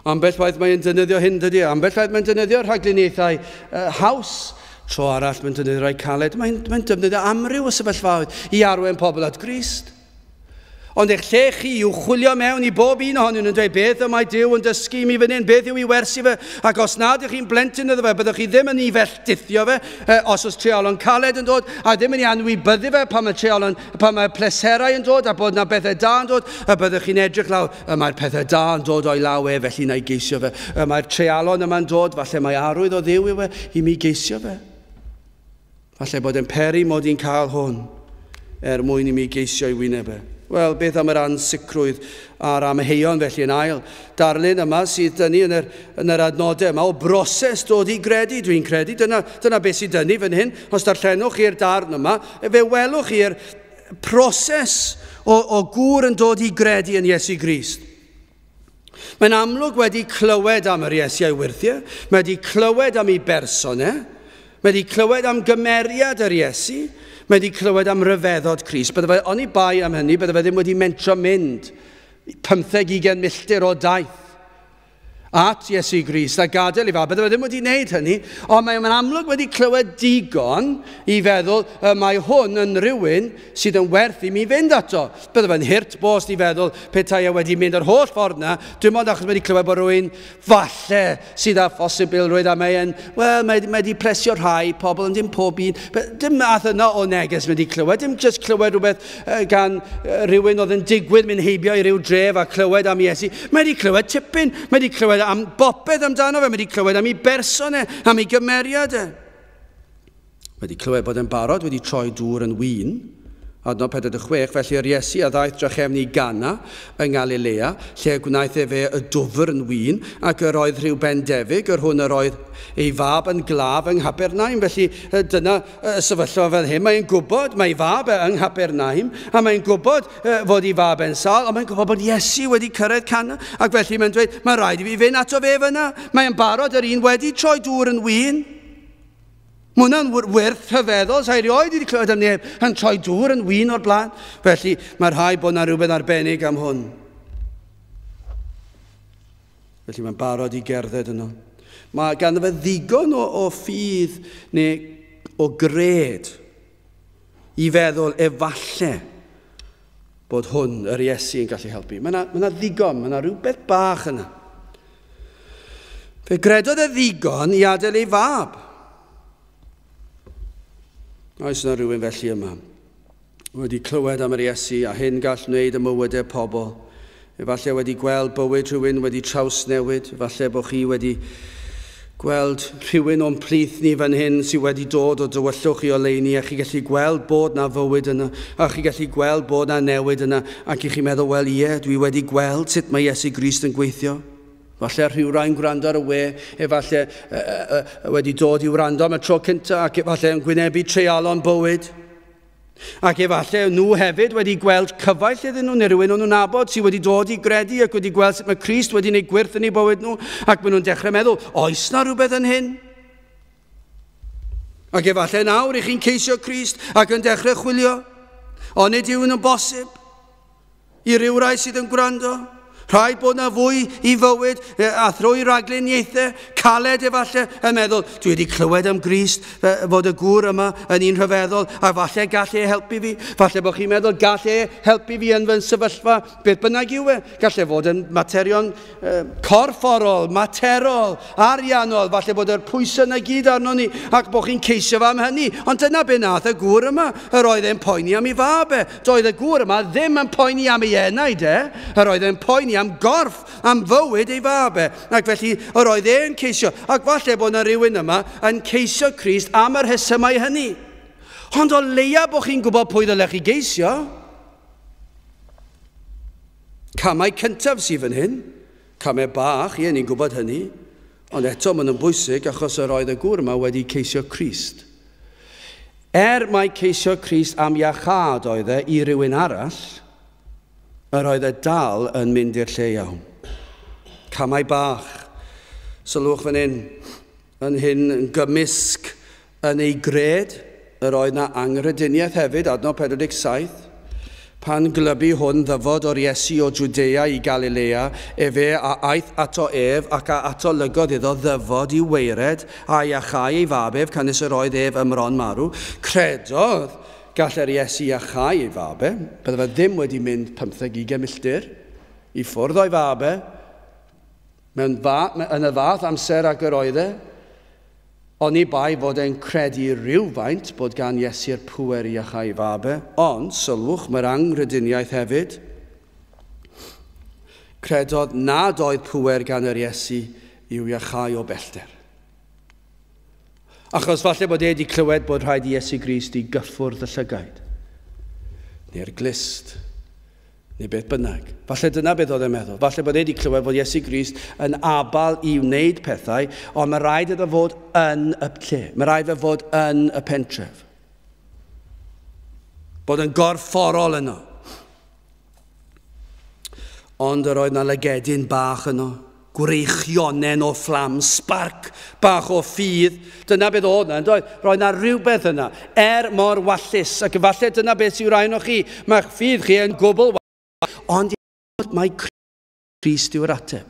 [SPEAKER 1] Ambell waith mae'n defnyddio hyn dydy. Ambell waith mae'n defnyddio rhagluniaethau haws. Tro arall mae'n defnyddio rai caled. Mae'n defnyddio amryw o sefyllfaoedd i arwain pobl at Grist. Ond eich lle chi yw chwilio mewn i bob un ohonyn nhw'n dweud beth y mae Duw yn dysgu mi fan hyn, beth yw i wersi fe, ac os nad ych chi'n blentyn iddo fe, byddwch chi ddim yn ei felltithio fe, os oes treialon caled yn dod, a ddim yn ei anwybyddu fe pan mae pleserau yn dod, a bod yna bethau da yn dod, a byddwch chi'n edrych law, mae'r pethau da yn dod o'i law felly na i geisio fe. Mae'r treialon yma'n dod, falle mae arwydd o Dduw yw i mi geisio fe. Falle bod yn peri mod i'n cael hwn, mwyn i mi geisio i wyneb e. Wel, beth am yr ansicrwydd a'r amheuon felly yn ail. Darlun yma sydd dynnu yn yr adnodau yma o broses dod i gredu, dwi'n credu. Dyna beth sydd dynnu fan hyn. Os darllenwch chi'r darn yma, fe welwch chi'r proses o gŵr yn dod i gredu yn Iesu Grist. Mae'n amlwg wedi clywed am yr Iesu a'i wyrthiau, mae wedi clywed am ei bersonau, mae wedi clywed am gymeriad yr Iesu, mae wedi clywed am ryfeddod Crist. Bydde fe oni bai am hynny, bydde fe ddim wedi mentro mynd 15-20 milltir o daith at Iesu Grist a gadael i fa. Bydde fe ddim wedi wneud hynny, ond mae'n amlwg wedi clywed digon i feddwl mae hwn yn rhywun sydd yn werth i mi fynd ato. Bydde fe'n hirt bost i feddwl petai wedi mynd yr holl ffordd na, dim ond achos wedi clywed bod rhywun falle sydd â phosibilrwydd a mae wedi plesio rhai pobl yn dim pob un. Dim ath yna o neges wedi clywed, dim just clywed rhywbeth gan rhywun oedd yn digwydd mynd heibio i ryw dref a clywed am Iesu. Mae wedi clywed tipyn, mae wedi clywed am bopeth amdano fe, mae wedi clywed am ei bersonau, am ei gymeriadau. Mae wedi clywed bod yn barod wedi troi dŵr yn win, adnod 46, felly yr Iesu a ddaeth drachefnu Gana yng Galilea, lle gwnaeth fe y dwfr yn win, ac yr oedd rhyw bendefig, hwn yr oedd ei fab yn glaf yng Nghapernaum. Felly dyna sefyllfa fel hyn. Mae'n gwybod mae ei fab yng Nghapernaum, a mae'n gwybod fod ei fab yn sal, a mae'n gwybod bod Iesu wedi cyrraedd Cana, ac felly mae'n dweud, mae rhaid i fi fynd ato fe fyna. Mae'n barod yr un wedi troi dŵr yn win. Mae hwnna'n wyrth hyfeddol, sa'i rioed wedi clywed am neb yn troi dŵr yn win o'r blaen. Felly mae rhaid bod yna rhywbeth arbennig am hwn. Felly mae'n barod i gerdded yno. Mae ganddo fe ddigon o ffydd neu o gred i feddwl efalle bod hwn yr Iesu yn gallu helpu. Mae yna ddigon, mae yna rhywbeth bach yna. Fe gredodd e ddigon i adael ei fab. Oes yna rhywun felly yma wedi clywed am yr Iesu a hyn gall wneud y mywydau pobl. Efallai wedi gweld bywyd rhywun wedi trawsnewid. Efallai bod chi wedi gweld rhywun o'n plith ni fan hyn sydd wedi dod o dywyllwch i oleuni, a chi gallu gweld bod na fywyd yna, a chi gallu gweld bod na newid yna, ac i chi meddwl, wel ie, dwi wedi gweld sut mae Iesu Grist yn gweithio. Falle rhywrai'n gwrando ar y we, efallai wedi dod i wrando am y tro cyntaf, ac efallai yn gwynebu treialon bywyd. Ac efallai nhw hefyd wedi gweld cyfaill iddyn nhw, neu rhywun o'n nhw'n nabod sydd wedi dod i gredu ac wedi gweld sut mae Crist wedi gwneud gwirth yn ei bywyd nhw, ac maen nhw'n dechrau meddwl, oes na rhywbeth yn hyn? Ac efallai nawr i chi'n ceisio Crist ac yn dechrau chwilio, ond nid yw yn bosib i ryw rai sydd yn gwrando. Rhaid bod na fwy i fywyd a thrwy ragluniaethau, caled efallai, yn meddwl, dwi wedi clywed am Grist fod y gŵr yma yn un rhyfeddol, a falle gall e helpu fi. Falle bod chi'n meddwl, gall e helpu fi yn fy sefyllfa, beth bynnag yw e. Gall e fod yn materion corfforol, materol, ariannol, falle bod yr pwysau yna gyd arno ni, ac bod chi'n ceisio fa am hynny. Ond dyna be nath y gŵr yma, yr oedd e'n poeni am ei fab e. Doedd y gŵr yma ddim yn poeni am ei enaid e, yr oedd e'n poeni am gorff, am fywyd ei fab e. Ac felly, yr oedd e'n ceisio, ac falle bod yna rhywun yma yn ceisio Crist am yr hesymau hynny. Ond o leia bod chi'n gwybod pwy ddylech chi geisio. Camau cyntaf sydd fan hyn, camau bach, ie, ni'n gwybod hynny, ond eto maen nhw'n bwysig achos yr oedd y gŵr yma wedi ceisio Crist. Mae ceisio Crist am iachad oedd e i rywun arall, yr oedd e dal yn mynd i'r lle iawn. Camau bach. Sylwch fan hyn, yn hyn yn gymysg yn ei gred, yr oedd na angrydiniaeth hefyd, adnod 47, pan glybu hwn ddyfod o'r Iesu o Jwdea i Galilea, fe a aeth ato ef ac a ato lygodd iddo ddyfod i weired a iachau ei fabef canis yr oedd ef ymron marw. Credodd gall yr Iesu iachau ei fabe, bydde fe ddim wedi mynd 15-20 milltir i ffwrdd o'i fabe, yn y fath amser ac yr oedd e, ond i bai fod e'n credu rhywfaint bod gan Iesu'r pŵer i iachau ei fabe, ond sylwch mae'r angrydiniaeth hefyd, credodd nad oedd pŵer gan yr Iesu i'w iachau o bellter. Achos falle bod wedi clywed bod rhaid i Iesu Grist i gyffwrdd y llygaid, neu'r glist, neu beth bynnag. Falle dyna beth oedd e'n meddwl. Falle bod wedi clywed bod Iesu Grist yn abal i wneud pethau, ond mae rhaid iddo fod yn y lle. Mae rhaid iddo fod yn y pentref. Bod yn gorfforol yno. Ond yr oedd na lygedyn bach yno. Gwreichionen o fflam, sparc bach o ffydd. Dyna beth oedd yna. Roedd yna rhywbeth yna. Mor wallus. Ac efallai dyna beth sy'n rhaid o chi. Mae'ch ffydd chi yn gwbl wallus. Ond mae Crist yw'r ateb.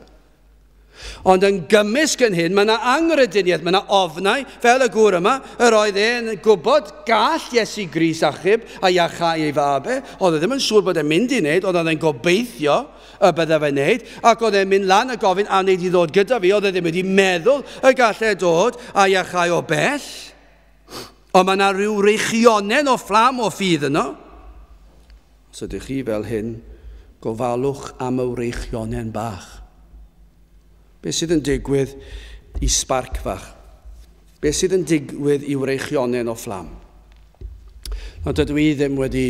[SPEAKER 1] Ond yn gymysg yn hyn, mae yna angrydiniaeth, mae yna ofnau, fel y gŵr yma, yr oedd e'n gwybod gall Iesu Grist achub a iachau ei fabe, oedd e ddim yn siŵr bod e'n mynd i wneud, ond oedd e'n gobeithio y bydde fe'n wneud, ac oedd e'n mynd lan a gofyn a wneud i ddod gyda fi, oedd e ddim wedi meddwl y gallai dod a iachau o bell, ond mae yna rhyw reichionen o fflam o ffydd yno. So ydych chi fel hyn, gofalwch am y reichionen bach. Beth sydd yn digwydd i sparc fach? Beth sydd yn digwydd i wreichionen o fflam? Ond dydw i ddim wedi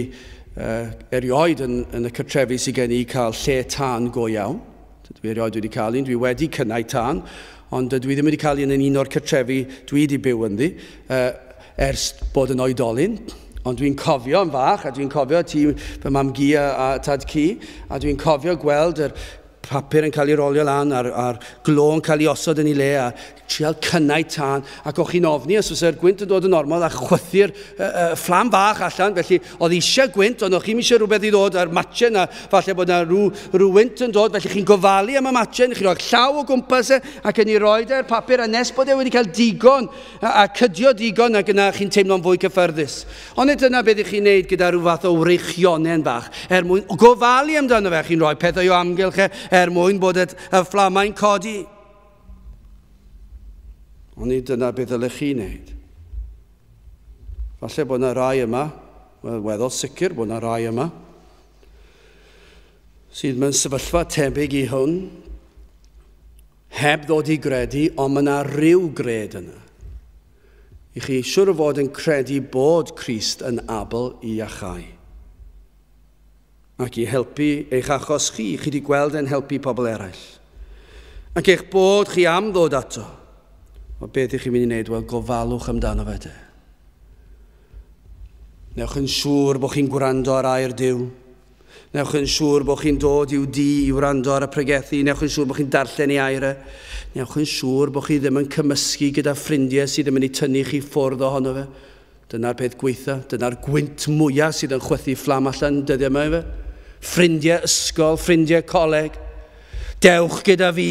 [SPEAKER 1] erioed yn y cartrefi sydd gen i cael lle tân go iawn. Dydw i erioed wedi cael un. Dwi wedi cynnau tân, ond dydw i ddim wedi cael un yn un o'r cartrefi dwi wedi byw ynddi ers bod yn oedolyn. Ond dwi'n cofio yn fach, a dwi'n cofio ti fy mam gi a tad ci, a dwi'n cofio gweld yr papur yn cael ei rolio lan a'r glo yn cael ei osod yn ei le a trial cynnau tân ac o'ch chi'n ofni os oes e'r gwynt yn dod yn normal a chwythu'r fflam bach allan, felly oedd eisiau gwynt ond o'ch chi'n eisiau rhywbeth i ddod ar matchen a falle bod yna rhyw wynt yn dod, felly chi'n gofalu am y matchen, chi'n rhoi llaw o gwmpas ac yn ei roed e'r papur a nes bod e wedi cael digon a cydio digon ac yna chi'n teimlo'n fwy cyffyrddus. Ond dyna beth chi'n neud gyda rhyw fath o wreichionen bach mwyn gofalu amdano fe, chi'n rhoi pethau o amgylch mwyn bod y fflamau'n codi. Ond dyna beth ydych chi'n neud. Falle bod yna rai yma, weddol sicr bod yna rai yma, sydd mewn sefyllfa tebyg i hwn, heb ddod i gredu, ond mae yna rhyw gred yna. I chi siwr o fod yn credu bod Crist yn abl i iachau. Ac i helpu eich achos chi wedi gweld yn helpu pobl eraill. Ac eich bod chi am ddod ato. O beth ych chi'n mynd i wneud? Wel, gofalwch amdano fe de. Newch yn siŵr bod chi'n gwrando ar air Duw. Newch yn siŵr bod chi'n dod i'w di i wrando ar y pregethu. Newch yn siŵr bod chi'n darllen i airau. Newch yn siŵr bod chi ddim yn cymysgu gyda ffrindiau sydd yn mynd i tynnu chi ffwrdd ohono fe. Dyna'r peth gweitha. Dyna'r gwynt mwyaf sydd yn chwythu fflam allan dyddiau yma fe. Ffrindiau ysgol, ffrindiau coleg. Dewch gyda fi.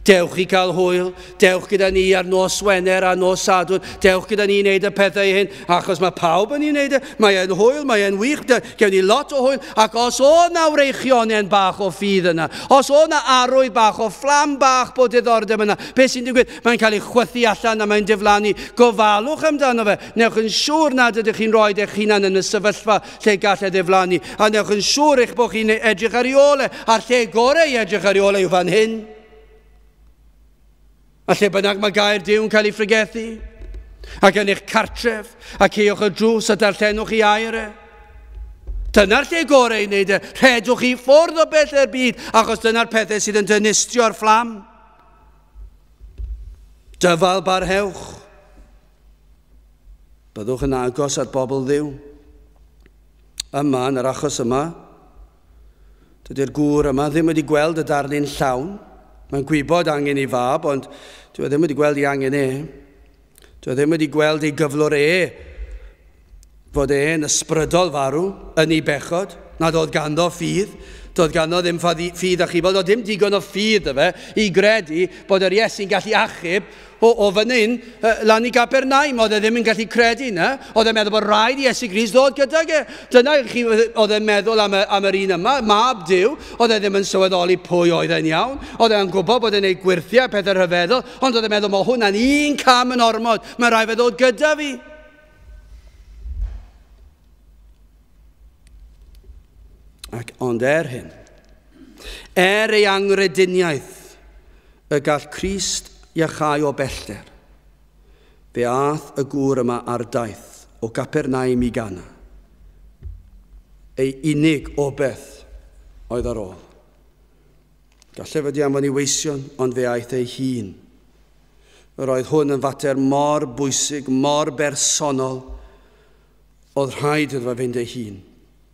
[SPEAKER 1] Dewch i gael hwyl, dewch gyda ni ar nos Wener a nos Sadwrn, dewch gyda ni wneud y pethau hyn, achos mae pawb yn ei wneud e, mae e'n hwyl, mae e'n wych, gewn ni lot o hwyl, ac os o na wreichionau bach o ffydd yna, os o na arwydd bach o fflam bach bod diddordeb yna, beth sy'n digwydd? Mae'n cael ei chwythu allan a mae'n diflannu, gofalwch amdano fe, newch yn siŵr nad ydych chi'n rhoi eich hunan yn y sefyllfa lle gallai diflannu, a newch yn siŵr eich bod chi'n edrych ar ei ole, a'r lle gorau i edrych ar ei ole yw fan hyn. A lle bynnag mae gair Duw yn cael ei ffrigethu, ac yn eich cartref, ac eich y drws a darllenwch i airau. Dyna'r lle gorau i wneud e. Rhedwch i ffwrdd o bell i'r byd, achos dyna'r pethau sydd yn dynistio'r fflam. Dyfal barhewch. Byddwch yn agos at bobl Dduw. Yma, yn yr achos yma, dydy'r gŵr yma ddim wedi gweld y darlun llawn. Mae'n gwybod angen ei fab, ond dwi ddim wedi gweld ei angen e. Dwi ddim wedi gweld ei gyflwr fod e'n ysbrydol farw yn ei bechod, nad oedd ganddo ffydd. Doedd ganddo ddim ffydd a chybod, oedd dim digon o ffydd y fe i gredu bod yr Iesu'n gallu achub o fan hyn lan i Capernaum. Oedd e ddim yn gallu credu yna. Oedd e'n meddwl bod rhaid i Iesu Grist ddod gyda ge. Dyna chi oedd e'n meddwl am yr un yma, mab Duw. Oedd e ddim yn sylweddoli pwy oedd e'n iawn. Oedd e'n gwybod bod e'n gwneud gwirthiau pethau rhyfeddol, ond oedd e'n meddwl mae hwnna'n un cam yn ormod. Mae rhaid fe ddod gyda fi. Ond hyn, ei angrediniaeth y gall Crist iachau o bellter, fe ath y gŵr yma ar daith o Capernaum i Gana. Ei unig o beth oedd ar ôl. Gallai fod i anfon i weision, ond fe aeth ei hun. Roedd hwn yn fater mor bwysig, mor bersonol, oedd rhaid iddo fe fynd ei hun.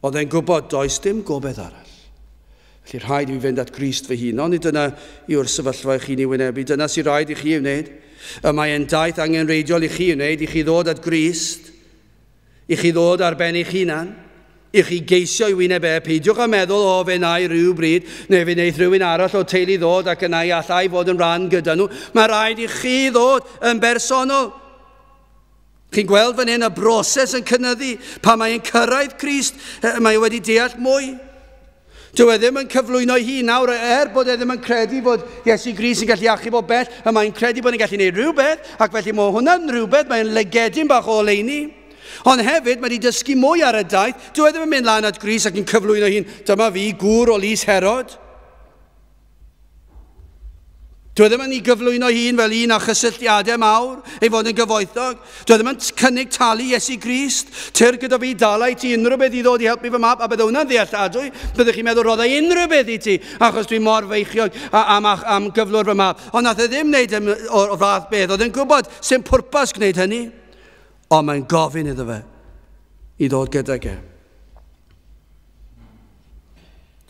[SPEAKER 1] Oedd e'n gwybod does dim gobeith arall. Felly rhaid i fi fynd at Grist fy hun. Ond dyna yw'r sefyllfa i chi'n ei wynebu. Dyna sy'n rhaid i chi wneud. Mae e'n daith angenreidiol i chi wneud. I chi ddod at Grist. I chi ddod ar ben eich hunan. I chi geisio i wyneb e. Peidiwch a meddwl o fe nai rhyw bryd. Neu fe wneud rhywun arall o teulu ddod ac yna i allai fod yn rhan gyda nhw. Mae rhaid i chi ddod yn bersonol. Chi'n gweld fan hyn y broses yn cynyddu. Pa mae'n cyrraedd Crist, mae wedi deall mwy. Dyw e ddim yn cyflwyno hi nawr bod e ddim yn credu bod Iesu Grist yn gallu achub o bell, a mae'n credu bod e'n gallu gwneud rhywbeth, ac felly mae hwnna'n rhywbeth, mae'n legedyn bach o oleuni. Ond hefyd, mae wedi dysgu mwy ar y daith. Dyw e ddim yn mynd lan at Grist ac yn cyflwyno hi'n, dyma fi, gŵr o Lys Herod. Dyw e ddim yn ei gyflwyno hun fel un a chysylltiadau mawr, ei fod yn gyfoethog. Dyw e ddim yn cynnig talu Iesu Grist. Tyr gyda fi dalai ti unrhyw beth i ddod i helpu fy mab, a bydde hwnna'n ddealladwy. Byddwch chi'n meddwl roedd unrhyw beth i ti, achos dwi'n mor feichiog am gyflwr fy mab. Ond nath e ddim wneud o'r fath beth. Oedd e'n gwybod sy'n pwrpas gwneud hynny. Ond mae'n gofyn iddo fe i ddod gyda ge.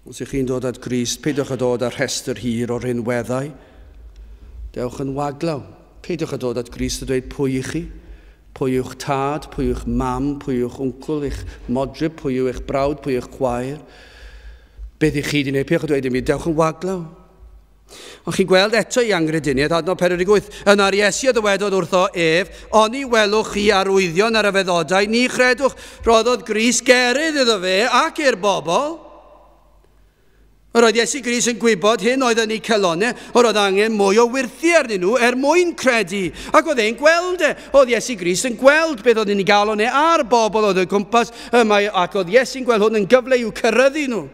[SPEAKER 1] Os ych chi'n dod at Grist, peidiwch a dod ar rhestr hir o rinweddau. Dewch yn waglaw. Peidiwch a dod at Grist a dweud pwy i chi. Pwy yw'ch tad, pwy yw'ch mam, pwy yw'ch wncl, eich modryb, pwy yw'ch brawd, pwy yw'ch chwaer. Beth i chi di wneud? Peidiwch a dweud i mi, dewch yn waglaw. Ond chi'n gweld eto i angrediniaeth, adnod 48. Yna'r Iesu a ddywedodd wrtho oni welwch chi arwyddion ar y feddodau, ni chredwch, roddodd Grist gerydd iddo fe ac i'r bobl. Roedd Iesu Grist yn gwybod hyn oedd yn ei celonau, roedd angen mwy o wirthu arnyn nhw mwyn credu. Ac oedd e'n gweld e. Oedd Iesu Grist yn gweld beth oedd yn ei galon e a'r bobl oedd y gwmpas, ac oedd Iesu'n gweld hwn yn gyfle i'w cyrryddu nhw.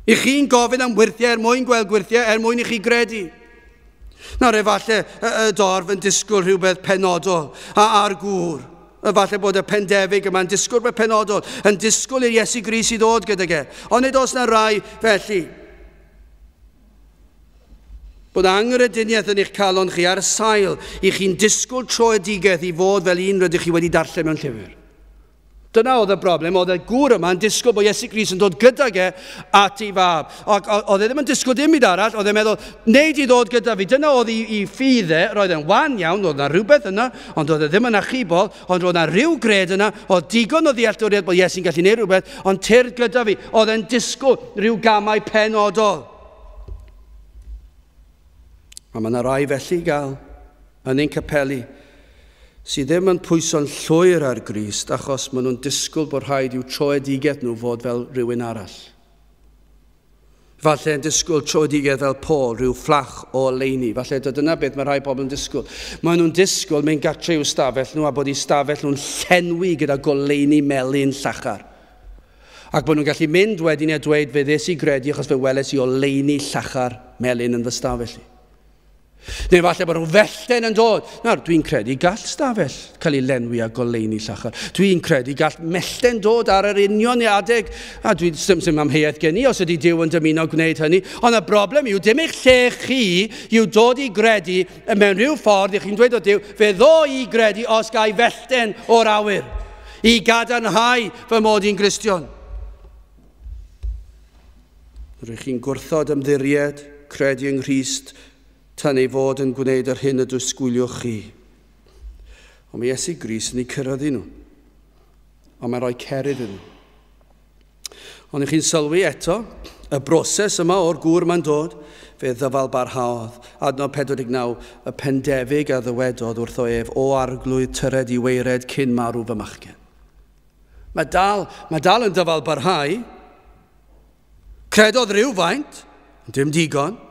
[SPEAKER 1] I chi'n gofyn am wirthiau mwyn gweld gwirthiau mwyn i chi gredu. Nawr efallai y dorf yn disgwyl rhywbeth penodol ar gŵr. Efallai bod y Pendefig yma'n disgwyl rhywbeth penodol, yn disgwyl i'r Iesu Grist i ddod gyda ge. Ond nid oes na rai felly. Bod angrediniaeth yn eich calon chi ar sail i chi'n disgwyl troedigedd i fod fel un rydych chi wedi darllen mewn llyfr. Dyna oedd y broblem, oedd y gŵr yma'n disgwyl bod Iesu Grist yn dod gyda ge at ei fab. Oedd e ddim yn disgwyl dim byd arall, oedd e'n meddwl, neud i ddod gyda fi. Dyna oedd i ffydd e, roedd e'n wan iawn, oedd yna rhywbeth yna, ond oedd e ddim yn achubol, ond roedd yna rhyw gred yna, oedd digon o ddealltwriaeth bod Iesu'n gallu gwneud rhywbeth, ond tyrd gyda fi, oedd e'n disgwyl rhyw gamau penodol. A mae yna rai felly gael yn ein capeli sydd ddim yn pwyso'n llwyr ar Grist achos maen nhw'n disgwyl bod rhaid i'w troedigeth nhw fod fel rhywun arall. Falle'n disgwyl troedigeth fel Paul, rhyw fflach o oleuni. Falle dyna beth mae rhai pobl yn disgwyl. Maen nhw'n disgwyl mewn gartre i'w stafell nhw a bod i'w stafell nhw'n llenwi gyda goleuni melyn llachar. Ac bod nhw'n gallu mynd wedyn a dweud fe ddys i gredu achos fe weles i oleuni llachar melyn yn fy stafell i. Neu falle bod rhyw fellten yn dod. Nawr, dwi'n credu gall stafell cael ei lenwi a goleuni llachar. Dwi'n credu gall mellten dod ar yr union adeg. A dwi'n ddim amheuaeth gen i os ydy Duw yn dymuno gwneud hynny. Ond y broblem yw, dim eich lle chi yw dod i gredu mewn rhyw ffordd i chi'n dweud o Duw, fe ddo i gredu os gai fellten o'r awyr. I gadarnhau fy mod i'n Gristion. Rydych chi'n gwrthod ymddiried, credu yng Nghrist, tan ei fod yn gwneud yr hyn y dysgwyliwch chi. Ond mae Iesu Grist yn ei cyrraeddu nhw. Ond mae'n rhoi cerid yn nhw. Ond chi'n sylwi eto, y broses yma o'r gŵr mae'n dod, fe ddyfal barhaodd. Adnod 49, y Pendefig a ddywedodd wrtho ef, o arglwydd tyred i weired cyn marw fy machgen. Mae dal yn ddyfal barhau. Credodd rhywfaint, dim digon.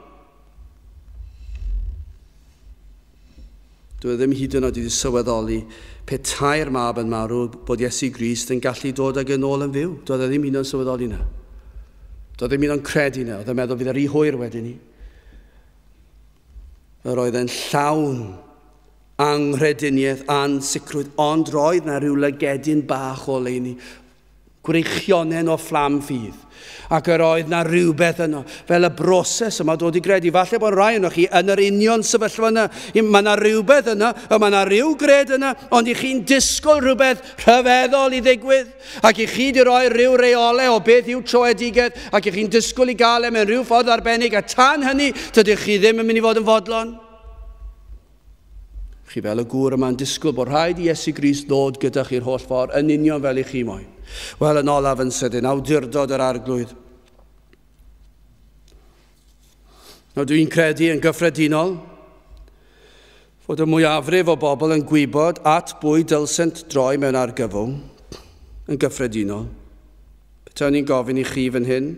[SPEAKER 1] Dwi ddim hyd yn oed wedi sylweddoli petai'r mab yn marw bod Iesu Grist yn gallu dod ag yn ôl yn fyw. Doedd e ddim hyd yn oed sylweddoli na. Doedd e ddim hyd yn oed credu na. Oedd e'n meddwl fydd yr hwyr wedyn ni. Yr oedd e'n llawn angrediniaeth, ansicrwydd, ond roedd na rhyw lygedyn bach o leini. Gwreichionen o fflam ffydd. Ac yr oedd na rhywbeth yno. Fel y broses yma dod i gredu. Falle bod rai yno chi yn yr union sefyllfa yna. Mae yna rhywbeth yna, mae yna rhyw gred yna, ond i chi'n disgwyl rhywbeth rhyfeddol i ddigwydd. Ac i chi di roi rhyw reolau o beth yw troedigedd, ac i chi'n disgwyl i gael mewn rhyw ffordd arbennig, a tan hynny, dydych chi ddim yn mynd i fod yn fodlon. Chi fel y gŵr yma'n disgwyl bod rhaid i Iesu Grist ddod gyda chi'r holl ffordd yn union fel i chi moyn. Wel, yn olaf yn sydyn, awdurdod yr arglwydd. Nawr dwi'n credu yn gyffredinol fod y mwyafrif o bobl yn gwybod at bwy dylsent droi mewn argyfwng yn gyffredinol. Petai ni'n gofyn i chi fan hyn,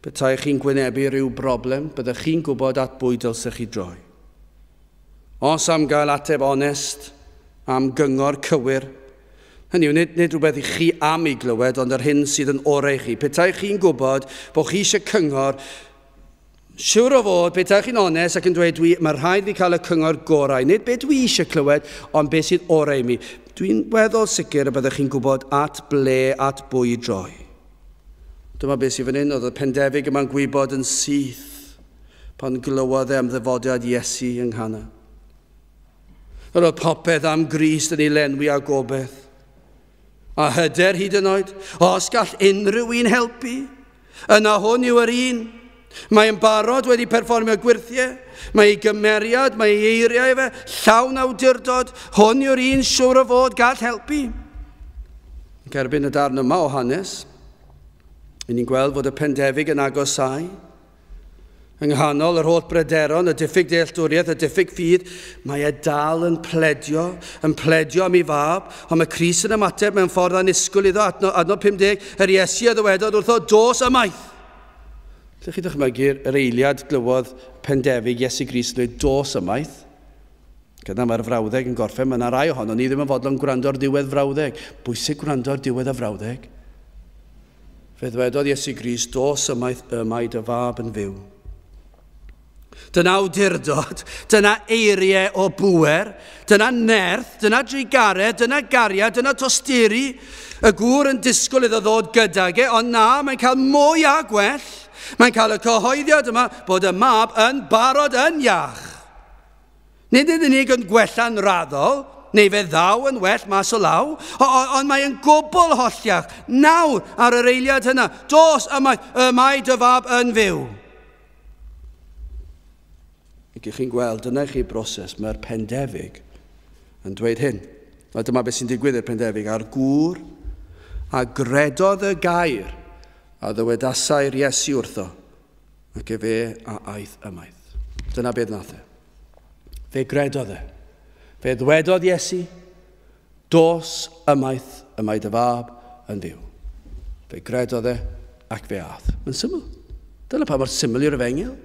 [SPEAKER 1] petai chi'n gwynebu rhyw broblem, byddech chi'n gwybod at bwy dylsech chi droi. Os am gael ateb onest, am gyngor cywir, hynny yw, nid rhywbeth i chi am ei glywed, ond yr hyn sydd yn orau chi. Petai chi'n gwybod bod chi eisiau cyngor, siwr o fod, petai chi'n onest ac yn dweud, mae rhaid i cael y cyngor gorau. Nid beth dwi eisiau clywed, ond beth sydd orau mi. Dwi'n weddol sicr y byddech chi'n gwybod at ble, at bwy droi. Dyma beth sydd fan hyn, oedd y Pendefig yma'n gwybod yn syth pan glywodd am ddyfodiad Iesu yng Nghana. Yr oedd popeth am Grist yn ei lenwi a gobeith. A hyder hyd yn oed, os gall unrhyw un helpu, yna hwn yw yr un. Mae'n barod wedi perfformio gwirthiau, mae ei gymeriad, mae ei eiriau fe, llawn awdurdod, hwn yw'r un siwr o fod gall helpu. Cerbyn y darn yma o hanes, ni'n gweld fod y Pendefig yn agosau, yng nghanol yr holl bryderon, y diffyg dealltwriaeth, y diffyg ffydd, mae e dal yn pledio am ei fab, ond mae Crist yn ymateb mewn ffordd anusgwyl iddo. Adnod 50, yr Iesu a ddywedodd wrtho, dos ymaith. Lle chi dychmygu'r eiliad glywodd Pendefig Iesu Grist dweud dos ymaith? Gyda mae'r frawddeg yn gorffen, mae yna rai ohono ni ddim yn fodlon gwrando ar diwedd frawddeg. Bwysig gwrando ar diwedd y frawddeg. Fe ddwedodd Iesu Grist, dos ymaith dy fab yn fyw. Dyna awdurdod, dyna eiriau o bwer, dyna nerth, dyna drigaredd, dyna gariad, dyna tosturi. Y gŵr yn disgwyl iddo ddod gydag ond na, mae'n cael mwy a gwell. Mae'n cael y cyhoeddiad yma bod y mab yn barod yn iach. Nid ydyn ni'n yn gwella'n raddol, neu fe ddaw yn well mas o law, ond mae'n gwbl hollach. Nawr ar yr eiliad hynna, dos y mae dy fab yn fyw. Gych chi'n gweld, dyna chi broses, mae'r Pendefig yn dweud hyn. A dyma beth sy'n digwydd i'r Pendefig. A'r gŵr a gredodd y gair a ddywedasau'r Iesu wrtho, ac fe a aeth ymaith. Dyna beth nath e. Fe gredodd e. Fe ddwedodd Iesu, dos ymaith y mae dy fab yn fyw. Fe gredodd e ac fe ath. Mae'n syml. Dyna pa mor syml yw'r Efengyl.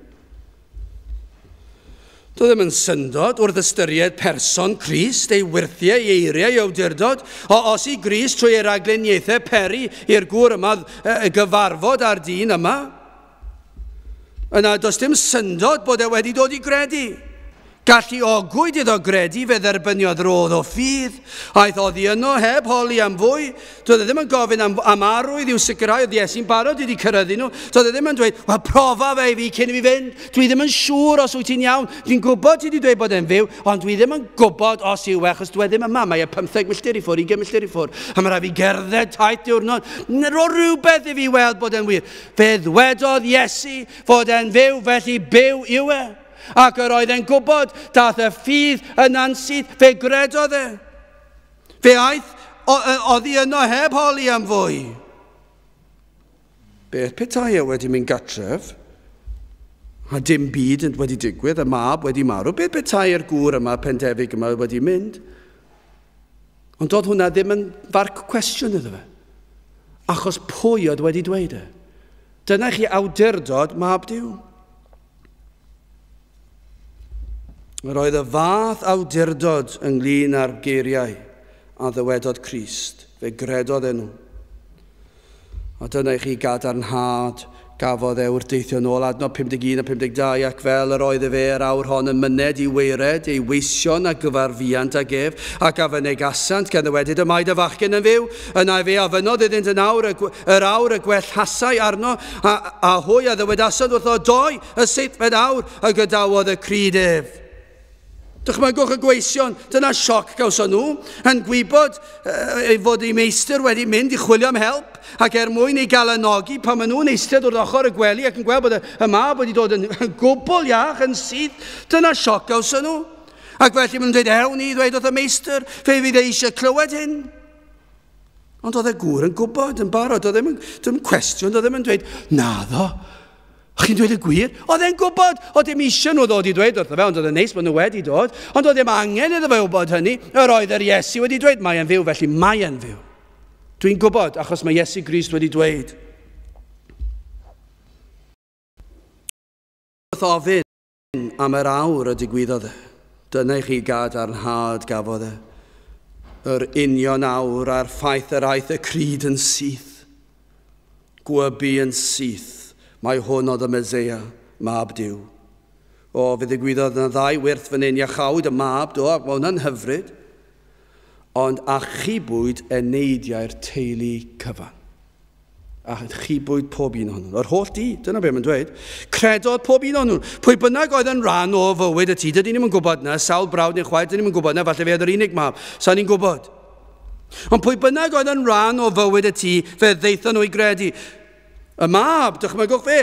[SPEAKER 1] Doedd ddim yn syndod wrth ystyried person Crist, ei wirthiau, ei eiriau, ei awdurdod. Os i Grist trwy ei ragluniaethau peri i'r gŵr yma gyfarfod ar dyn yma, yna does dim syndod bod e wedi dod i gredu. Gallu ogwyd iddo gredu fe dderbyniodd rodd o ffydd, aeth oddi yno heb holi am fwy. Doedd e ddim yn gofyn am arwydd i'w sicrhau oedd Iesu'n barod wedi cyrraeddu nhw. Doedd e ddim yn dweud, wel profa fe i fi cyn i fi fynd. Dwi ddim yn siŵr os wyt ti'n iawn. Dwi'n gwybod ti wedi dweud bod e'n fyw, ond dwi ddim yn gwybod os yw achos dwi ddim yma. Mae e 15 milltir i ffwrdd, 20 milltir i ffwrdd. A mae rhaid fi gerdded taith diwrnod. Ro rhywbeth i fi weld bod e'n wir. Fe ddwedodd Iesu fod e'n fyw, felly byw yw e. Ac yr oedd e'n gwybod, dath y ffydd yn ansyth, fe gredodd e. Fe aeth, oddi yno heb holi am fwy. Beth petai e wedi mynd gatref, a dim byd wedi digwydd, y mab wedi marw. Beth petai'r gŵr yma, Pendefig yma wedi mynd? Ond doedd hwnna ddim yn farc cwestiwn iddo fe. Achos pwy oedd wedi dweud e. Dyna chi awdurdod mab Duw. Roedd y fath awdurdod ynglyn â'r geiriau a ddywedod Crist. Fe gredodd enw. A dyna i chi gadarnhad gafodd e wrth deithio nôl adnod 51 a 52 ac fel yr oedd fe yr awr hon yn myned i weired, ei weision a gyfarfiant ag ef, ac a fy negasant gan ddywedyd y mae dy fachgen yn fyw, yna fe afynodd iddynt yn yr awr y gwell hasau arno, a hwy a ddywedasod wrtho doi y seithfed awr a gydawodd y cryd ef. Dychmygwch y gweision, dyna sioc gawson nhw, yn gwybod fod ei meistr wedi mynd i chwilio am help, ac mwyn ei gael y nogi pan maen nhw'n eistedd wrth ochr y gwely ac yn gweld bod y mab wedi dod yn gwbl iach, yn syth, dyna sioc gawson nhw. Ac felly maen nhw'n dweud, ewn i ddweud wrth y meistr, fe fydd eisiau clywed hyn. Ond oedd y gŵr yn gwybod, yn barod, oedd ddim cwestiwn, oedd ddim yn dweud, naddo. Chi'n dweud y gwir? Oedd e'n gwybod, oedd e'n eisiau nhw ddod i dweud wrtho fe, ond oedd e'n neis bod nhw wedi dod, ond oedd e'n angen iddo fe wybod hynny, yr oedd yr Iesu wedi dweud, mae e'n fyw, felly mae e'n fyw. Dwi'n gwybod, achos mae Iesu Grist wedi dweud. Wrth ofyn am yr awr y digwyddodd e, dyna i chi gadarnhad gafodd e. Yr union awr a'r ffaith yr aeth y cryd yn syth, gwybu yn syth. Mae hwn oedd y Meseia, mab Duw. O, fe ddigwyddodd yna ddau wyrth fan hyn iachawd y mab, do, ac mae hwnna'n hyfryd. Ond achubwyd eneidiau'r teulu cyfan. A chybwyd pob un o'n nhw. Yr holl di, dyna beth mae'n dweud. Credodd pob un o'n nhw. Pwy bynnag oedd yn rhan o fywyd y ti, dydyn ni'n gwybod na, sawl brawd neu chwaith, dydyn ni'n gwybod na, falle fe oedd yr unig mab, sa'n ni'n gwybod. Ond pwy bynnag oedd yn rhan o fywyd y ti, fe ddeithon nhw i gredu. Y mab, dychmygwch fe,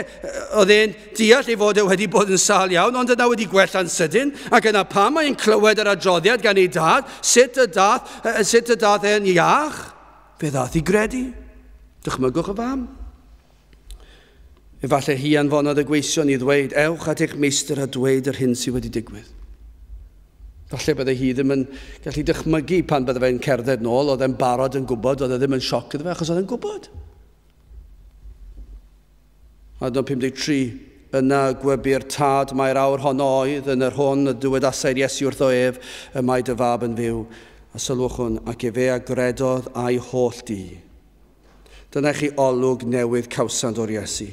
[SPEAKER 1] oedd e'n deall ei fod e wedi bod yn sal iawn, ond yna wedi gwella'n sydyn, ac yna pam mae'n clywed yr adroddiad gan ei dad, sut y dath e'n iach, fe ddath i gredu. Dychmygwch y fam. Efallai hi anfonodd y gweision i ddweud, ewch at eich meistr a dweud yr hyn sydd wedi digwydd. Falle byddai hi ddim yn gallu dychmygu pan byddai fe'n cerdded nôl, oedd e'n barod yn gwybod, oedd e ddim yn sioc iddo fe, achos oedd e'n gwybod. Adnod 53, yna gwybu'r tad mae'r awr honno oedd yn yr hwn y dywedasau'r Iesu wrtho ef, y mae dy fab yn fyw. A sylwch hwn, ac efe a gredodd a'i holl di. Dyna chi olwg newydd cawsant o'r Iesu.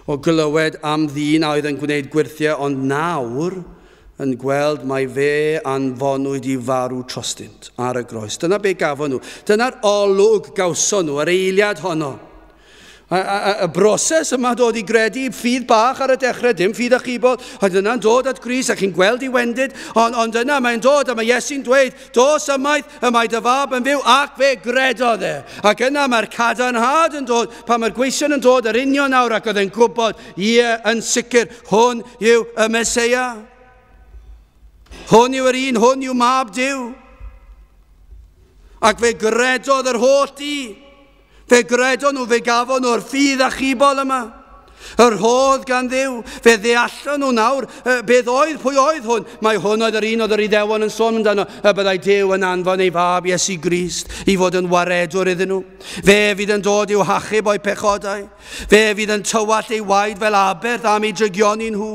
[SPEAKER 1] O glywed am ddyn a oedd yn gwneud gwirthiau, ond nawr yn gweld mai fe anfonwyd i farw trostynt ar y groes. Dyna be gafon nhw. Dyna'r olwg gawson nhw, yr eiliad honno. Y broses yma dod i gredu, ffydd bach ar y dechrau, dim ffydd a chibod, ond yna'n dod at Gris, a chi'n gweld i wendid, ond yna mae'n dod, a mae Iesu'n dweud, dos ymaith, y mae dy fab yn fyw, ac fe gredodd e. Ac yna mae'r cadarnhad yn dod, pan mae'r gweision yn dod, yr union nawr, ac oedd e'n gwybod, yn sicr, hwn yw y Meseia. Hwn yw yr un, hwn yw mab Duw. Ac fe gredodd yr holl di. Fe gredon nhw, fe gafon nhw'r ffydd a chibol yma. Yr hodd gan Dduw. Fe ddeallon nhw nawr, beth oedd, pwy oedd hwn? Mae hwn oedd yr un oedd yr Iddewon yn sôn amdano, y byddai Duw yn anfon ei fab Iesu Grist i fod yn waredwr iddyn nhw. Fe fydd yn dod i'w hachub o'i pechodau. Fe fydd yn tywall ei waed fel aberth am ei drygioni nhw.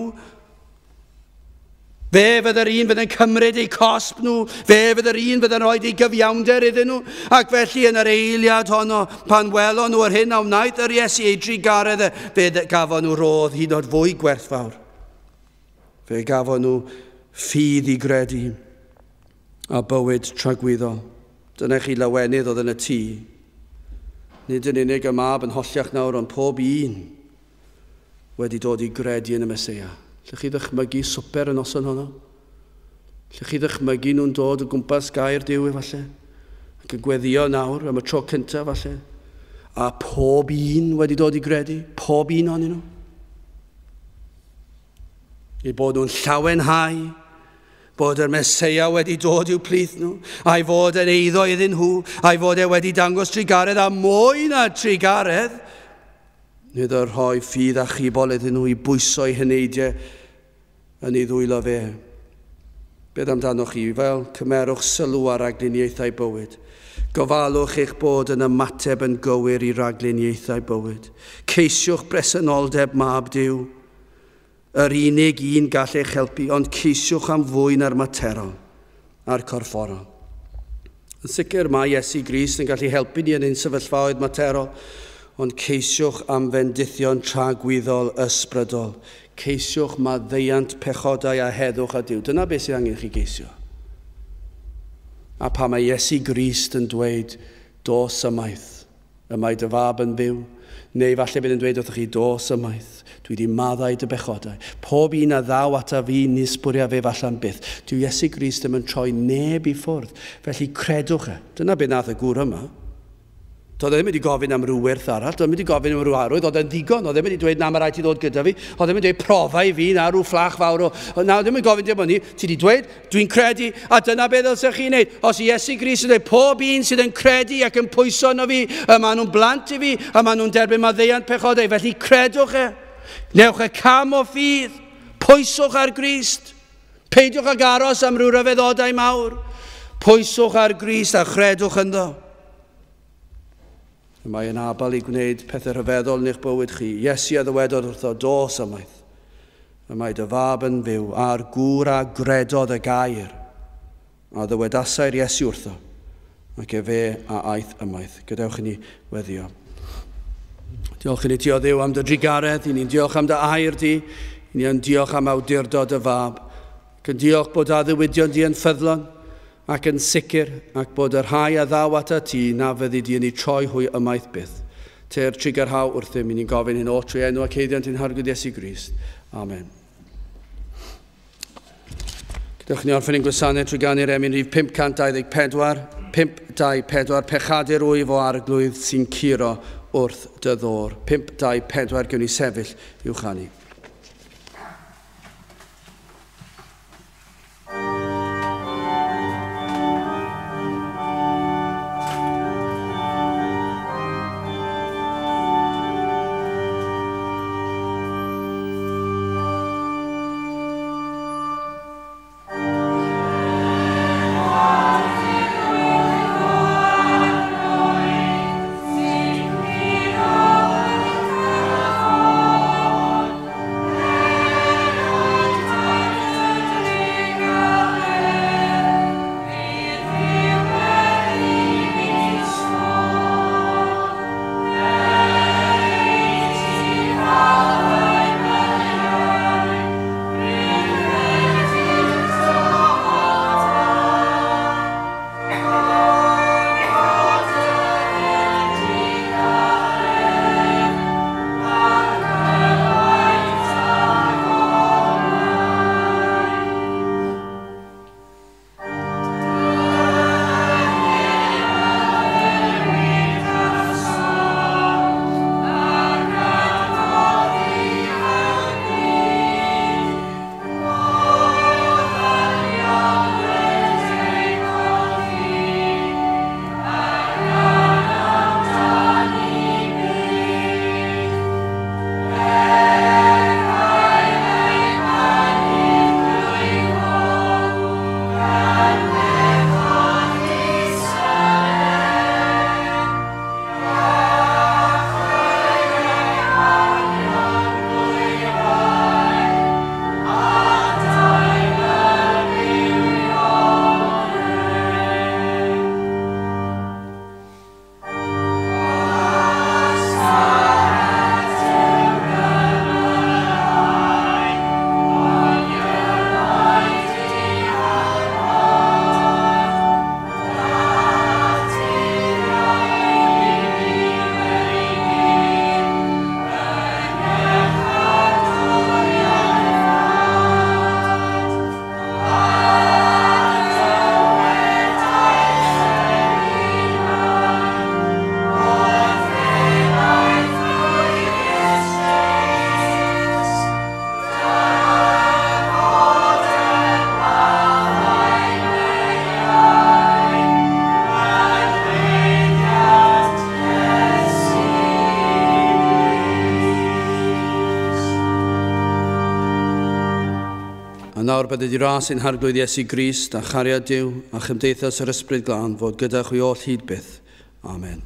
[SPEAKER 1] Fe fydd yr un fydd yn cymryd eu cosb nhw. Fe fydd yr un fydd yn rhoi ei gyfiawnder iddyn nhw. Ac felly yn yr eiliad honno, pan welon nhw yr hyn a wnaeth yr Iesu ei drigaredd, fe gafon nhw rodd hyd oed fwy gwerthfawr. Fe gafon nhw ffydd i gredu a bywyd tragwyddol. Dyna chi lawenydd oedd yn y tŷ. Nid yn unig y mab yn holliach nawr, ond pob un wedi dod i gredu yn y Meseia. Lle chi ddychmygu swper yn noson honno? Lle chi ddychmygu nhw'n dod o gwmpas gair Duw efallai? Ac yn gweddio nawr am y tro cyntaf efallai? A pob un wedi dod i gredu? Pob un o'n nhw? I bod nhw'n llawenhau, bod yr Meseia wedi dod i'w plith nhw, a'i fod yn eiddo iddyn nhw, a'i fod e wedi dangos trigaredd a mwy na trigaredd, nid yr rhoi ffydd a chibol iddyn nhw i bwyso eu hyneidiau yn ei ddwylo fe. Beth amdano chi? Fel cymerwch sylw ar ragluniaethau bywyd. Gofalwch eich bod yn ymateb yn gywir i ragluniaethau bywyd. Ceisiwch bresenoldeb mab Duw. Yr unig un gall eich helpu, ond ceisiwch am fwy na'r materol a'r corfforol. Yn sicr mae Iesu Grist yn gallu helpu ni yn ein sefyllfaoedd materol, ond ceisiwch am fendithion tragwyddol ysbrydol. Ceisiwch maddeuant pechodau a heddwch a Duw. Dyna beth sydd angen chi geisio. A pa mae Iesu Grist yn dweud, dos ymaith, y mae dy fab yn byw, neu falle bydd yn dweud wrthych chi, dos ymaith, dwi wedi maddau dy bechodau. Pob un a ddaw ata fi nisbwrio fe falle'n byth. Dyw Iesu Grist ddim yn troi neb i ffwrdd, felly credwch e. Dyna beth nath y gŵr yma. Oedd e ddim wedi gofyn am ryw wirth arall, oedd e ddim wedi gofyn am ryw arwydd, oedd e'n ddigon, oedd e ddim wedi dweud na mae rhaid i ddod gyda fi, oedd e ddim wedi dweud profa i fi na rhyw fflach fawr o... Na, oedd e ddim wedi gofyn dim ond ni, ti wedi dweud, dwi'n credu, a dyna beth ddylsech chi'n neud. Os i Iesu Grist yn dweud, pob un sydd yn credu ac yn pwyso na fi, y maen nhw'n blant i fi, a maen nhw'n derbyn maddeuant pechodau, felly credwch e, newch e cam o ffydd, pwyswch ar Grist, peidiwch ag aros am ryw ryfeddodau mawr, pwyswch ar Grist a chredwch ynddo. Mae yn abal i gwneud pethau rhyfeddol yn eich bywyd chi. Iesu a ddywedodd wrtho, dos ymaith. Y mae dy fab yn fyw, a'r gŵr a gredodd y gair. A ddywedasau'r Iesu wrtho, ac fe a aeth ymaith. Gadewch i ni weddio. Diolch i ni ti o Dduw am dy drigaredd, i ni'n diolch am dy air di, i ni'n diolch am awdurdod y fab. Ac yn diolch bod a ddiwydion di yn ffyddlon, ac yn sicr, ac bod yr rhai a ddaw ata ti na fyddi di yn ei troi hwy ymaith byth. Te'r trigarhaw wrthym, i ni'n gofyn hyn o trwy enw ac eiddiant yn hargwyd Iesu Grist. Amen. Gydwch ni orffen ein gwasanaeth trwy gannu'r emyn rhif 524, 524, pechadur wyf o arglwydd sy'n curo wrth dy ddor. 524, gewn ni sefyll i'w chanu. nawr bydd ydi ras ein harglwydd Iesu Grist a chariad Duw a chymdeithas yr ysbryd glân fod gyda chwi oll hyd byth. Amen.